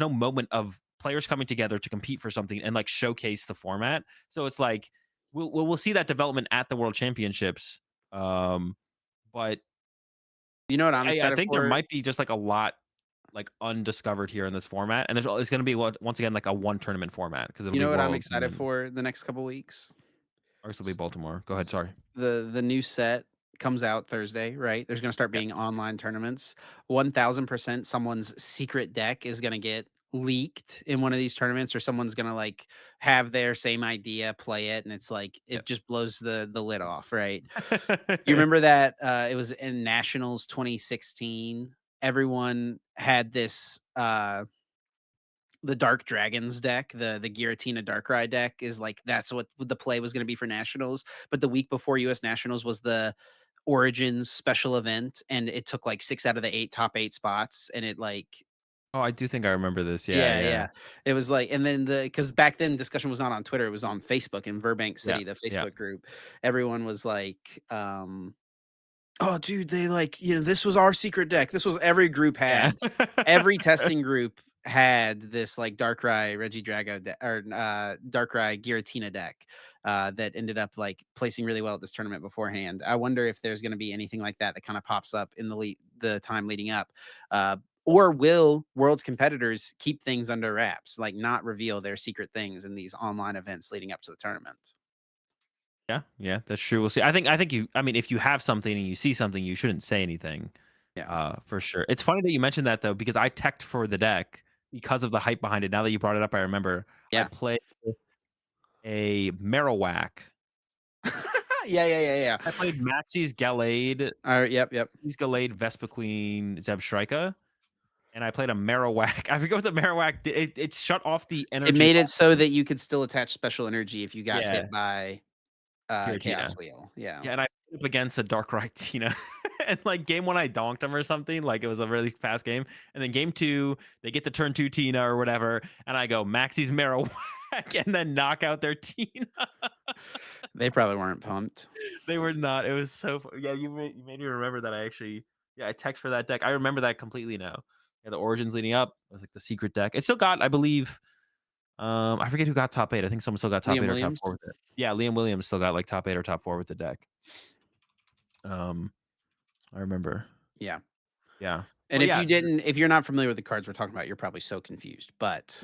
moment of players coming together to compete for something and like showcase the format. So it's like we'll see that development at the World Championships. Um, but you know what I'm I excited think there for? might be just like a lot like undiscovered here in this format, and it's going to be once again like a one tournament format because it'll You be know what I'm Worlds and excited then for the next couple weeks? ours will be Baltimore. Go ahead, S sorry. the new set comes out Thursday, right? There's gonna start Yeah, being online tournaments. 1000% someone's secret deck is gonna get leaked in one of these tournaments, or someone's gonna, like, have their same idea, play it, and it's like yeah. it just blows the lid off, right? You remember that, it was in Nationals 2016? Everyone had this, the Dark Dragons deck, the Giratina Darkrai deck is like that's what the play was gonna be for Nationals, but the week before US Nationals was the Origins special event, and it took, like, 6 out of the 8 top 8 spots, and it, like Oh, I do think I remember this. Yeah, yeah, yeah, yeah. It was like and then because back then discussion was not on Twitter, it was on Facebook in Burbank yeah, City, the yeah, Facebook group. Everyone was like, "Oh, dude, they like, this was our secret deck." This was every group yeah. had every testing group had this like Darkrai Regidrago or Darkrai Giratina deck that ended up like placing really well at this tournament beforehand. I wonder if there's going to be anything like that that kind of pops up in the time leading up. Or will World's competitors keep things under wraps, like not reveal their secret things in these online events leading up to the tournament? Yeah, yeah, that's true. We'll see. I think I mean, if you have something and you see something, you shouldn't say anything, Yeah. for sure. It's funny that you mentioned that though, because I teched for the deck because of the hype behind it. Now that you brought it up, I remember I Yeah. played a Marowak. Yeah, yeah, yeah, yeah. I played Maxie's Gallade, Yep, yep. Maxie's Gallade, Vespiquen, Zebstrika, and I played a Marowak. I forget what the Marowak did. It shut off the It energy made it off. so that you could still attach special energy if you got Yeah, hit by, Chaos Giratina. Wheel. Yeah. Yeah, and I up against a Darkrai Tina. And like game one, I donked him or something. Like it was a really fast game. And then game two, they get the turn two Tina or whatever. And I go Maxie's Marowak and then knock out their Tina. They probably weren't pumped. They were not. It was so yeah, you made me remember that I text for that deck. I remember that completely now. Yeah, the origins leading up was like the secret deck. It still got, I believe, I forget who got top 8. I think someone still got top Liam 8 or top Williams? 4 with it. Yeah, Liam Williams still got like top 8 or top 4 with the deck. Um, I remember. Yeah. Yeah. And But if yeah. you didn't if you're not familiar with the cards we're talking about, you're probably so confused, but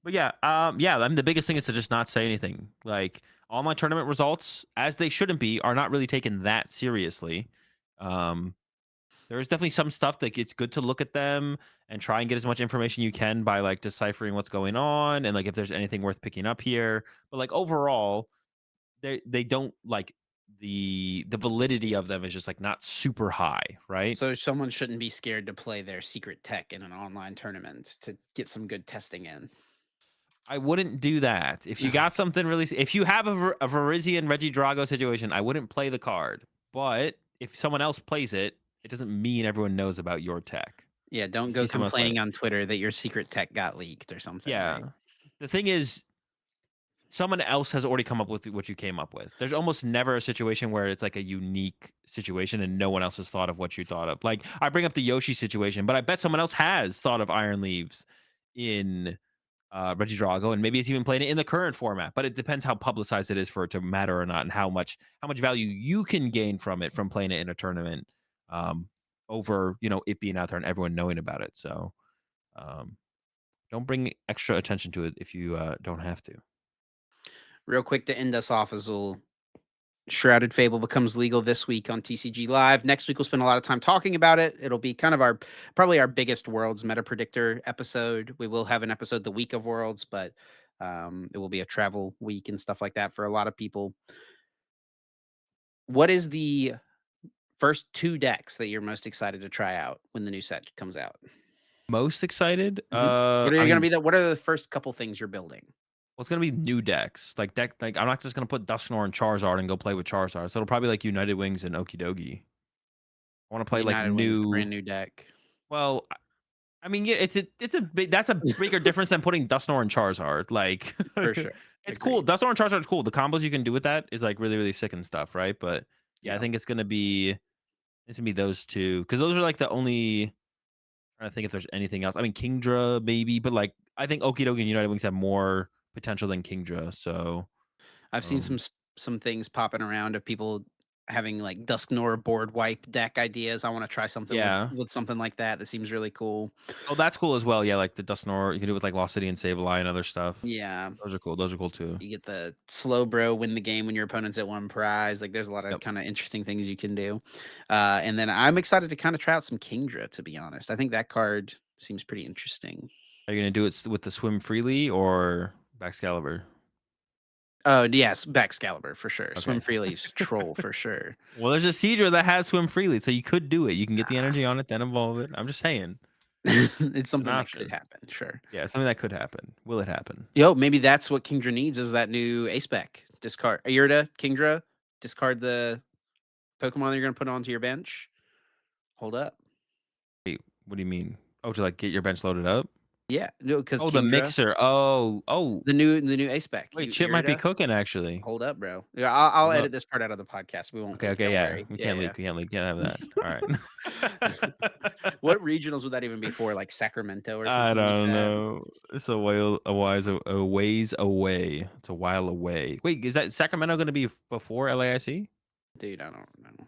But yeah, yeah, I mean, the biggest thing is to just not say anything. Like online tournament results, as they shouldn't be, are not really taken that seriously. Um, there's definitely some stuff that it's good to look at them and try and get as much information you can by like deciphering what's going on and like if there's anything worth picking up here. But like overall, they don't like the validity of them is just like not super high, right? so someone shouldn't be scared to play their secret tech in an online tournament to get some good testing in. I wouldn't do that. If you got something really, if you have a Verizian Reggie Drago situation, I wouldn't play the card. But if someone else plays it, it doesn't mean everyone knows about your tech. Yeah, If don't you go see someone else play complaining it, on Twitter that your secret tech got leaked or something, right? yeah. The thing is, someone else has already come up with what you came up with. There's almost never a situation where it's like a unique situation and no one else has thought of what you thought of. Like I bring up the Yoshi situation, but I bet someone else has thought of Iron Leaves in Reggie Drago, and maybe it's even playing it in the current format. But it depends how publicized it is for it to matter or not, and how much value you can gain from it from playing it in a tournament, um, over it being out there and everyone knowing about it. So um, don't bring extra attention to it if you don't have to. Real quick to end us off, Azul. Shrouded Fable becomes legal this week on TCG Live. Next week we'll spend a lot of time talking about it. It'll be kind of our probably our biggest Worlds meta predictor episode. We will have an episode the week of Worlds, but it will be a travel week and stuff like that for a lot of people. What is the first 2 decks that you're most excited to try out when the new set comes out? Most excited? What I are gonna mean, be what are the first couple things you're building? well, it's gonna be new decks. Like I'm not just gonna put Dusknoir and Charizard and go play with Charizard. So it'll probably like United Wings and Okidogi. I want to play like United Wings, the new. brand new deck. Well, I mean, yeah, it's a big that's a bigger difference than putting Dusknoir and Charizard. Like, For sure. it's cool. Agreed. Dusknoir and Charizard is cool. The combos you can do with that is like really really sick and stuff, right? But yeah, I Yeah. think it's gonna be those two because those are like the only. Trying to think if there's anything else. I mean, Kingdra maybe, but like I think Okidogi and United Wings have more potential than Kingdra. So I've seen um, some things popping around of people having like Dusknoir board wipe deck ideas. I want to try something yeah. with something like that. That seems really cool. Oh, that's cool as well. Yeah, like the Dusknoir, you can do it with like Lost City and Sableye and other stuff. Yeah. Those are cool. Those are cool too. You get the slow bro win the game when your opponent's at one prize. Like there's a lot of Yep. kind of interesting things you can do. And then I'm excited to kind of try out some Kingdra, to be honest. I think that card seems pretty interesting. Are you gonna do it with the swim freely or Baxcalibur? Oh yes, Baxcalibur for sure. Swim Okay. Freely's troll for sure. Well, there's a Seadra that has swim freely, so you could do it. You can get the energy on it, then evolve it. I'm just saying, It's it's an something that could option. happen, sure. Yeah, something that could happen. Will it happen? Yo, maybe that's what Kingdra needs is that new ace spec. Discard Ayurta, Kingdra, discard the Pokemon that you're gonna put onto your bench. Hold up. Wait, what do you mean? Oh, to like get your bench loaded up? Yeah, no, because Oh, the Kingdra, mixer. Oh. the new ace spec. Wait, You Chip might be Irida, cooking actually. hold up, bro. Yeah, I'll Hold up. edit this part out of the podcast. We won't Okay, leak. okay, Don't yeah. worry. We can't Yeah, leak. We can't leak. Can't have that. All right. yeah. What regionals would that even be for? Like Sacramento or I something like don't that? know. It's a ways away. It's a while away. Wait, is that Sacramento going to be before LAIC? Dude, I don't know.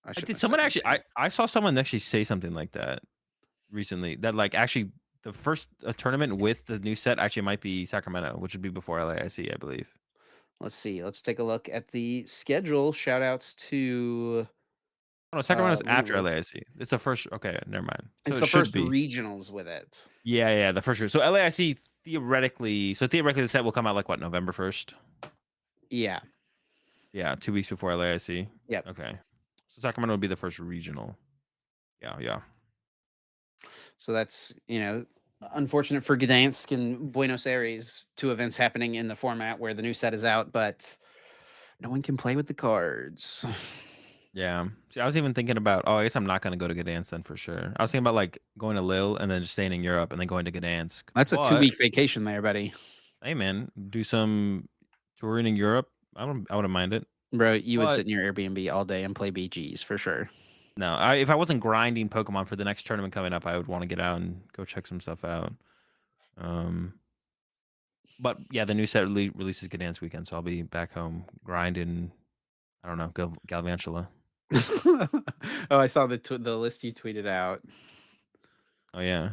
I shouldn't Did have said someone actually? anything. I saw someone actually say something like that recently. That like actually the first tournament with the new set actually might be Sacramento, which would be before LAIC, I believe. Let's see. Let's take a look at the schedule. Shout outs to Oh, no, Sacramento's let me after look. LAIC. It's the first. Okay, never mind. So It's it the should first be. regionals with it. Yeah, yeah, the first. So LAIC theoretically the set will come out like what, November 1st? Yeah. Yeah, 2 weeks before LAIC. Yep. Okay. So Sacramento would be the first regional. Yeah, yeah. So that's, unfortunate for Gdansk and Buenos Aires, 2 events happening in the format where the new set is out, but No one can play with the cards. Yeah. See, I was even thinking about, oh, I guess I'm not gonna go to Gdansk then for sure. I was thinking about like going to Lille and then just staying in Europe and then going to Gdansk. That's a But 2-week vacation there, buddy. hey, man, do some touring in Europe. I wouldn't mind it. Bro, you would But sit in your Airbnb all day and play BGs for sure. no, if I wasn't grinding Pokemon for the next tournament coming up, I would want to get out and go check some stuff out. Um, but yeah, the new set releases Gdansk weekend, so I'll be back home grinding. I don't know, Galvantula. Oh, I saw the list you tweeted out. Oh yeah.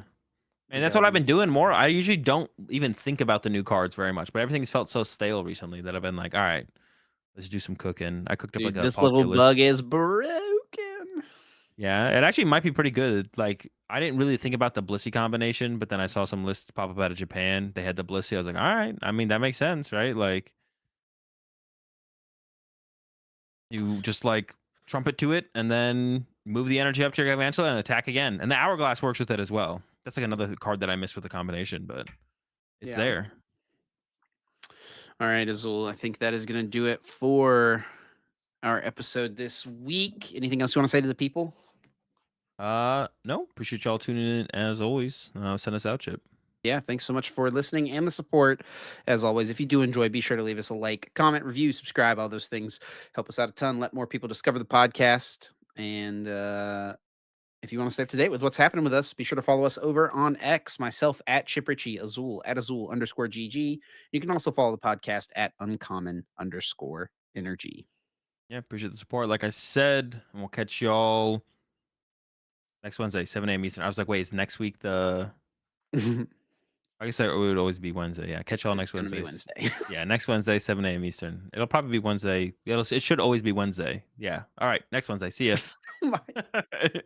The And that's what I've been Galvan doing more. I usually don't even think about the new cards very much, but everything's felt so stale recently that I've been like, all right, let's do some cooking. I cooked up like Dude, a this little Palkia list. bug is broken. Yeah, it actually might be pretty good. Like, I didn't really think about the Blissey combination, but then I saw some lists pop up out of Japan. They had the Blissey. I was like, all right. I mean, that makes sense, right? Like, you just like trumpet to it and then move the energy up to your Galvantula and attack again. And the Hourglass works with it as well. That's like another card that I missed with the combination, but it's Yeah. there. All right, Azul. I think that is going to do it for our episode this week. Anything else you want to say to the people? No, appreciate y'all tuning in as always. Send us out, Chip. Yeah, thanks so much for listening and the support. As always, if you do enjoy, be sure to leave us a like, comment, review, subscribe. All those things help us out a ton. Let more people discover the podcast. And if you want to stay up to date with what's happening with us, be sure to follow us over on X, myself at Chip Ritchie, Azul at Azul_GG. You can also follow the podcast at Uncommon_Energy. Yeah, appreciate the support. Like I said, and we'll catch y'all next Wednesday, 7 a.m. Eastern. I was like, wait, is next week the. I guess it would always be Wednesday. Yeah, catch y'all It's next going to be Wednesday. Wednesday. Yeah, next Wednesday, 7 a.m. Eastern. It'll probably be Wednesday. It should always be Wednesday. Yeah. All right, next Wednesday. See ya. Bye.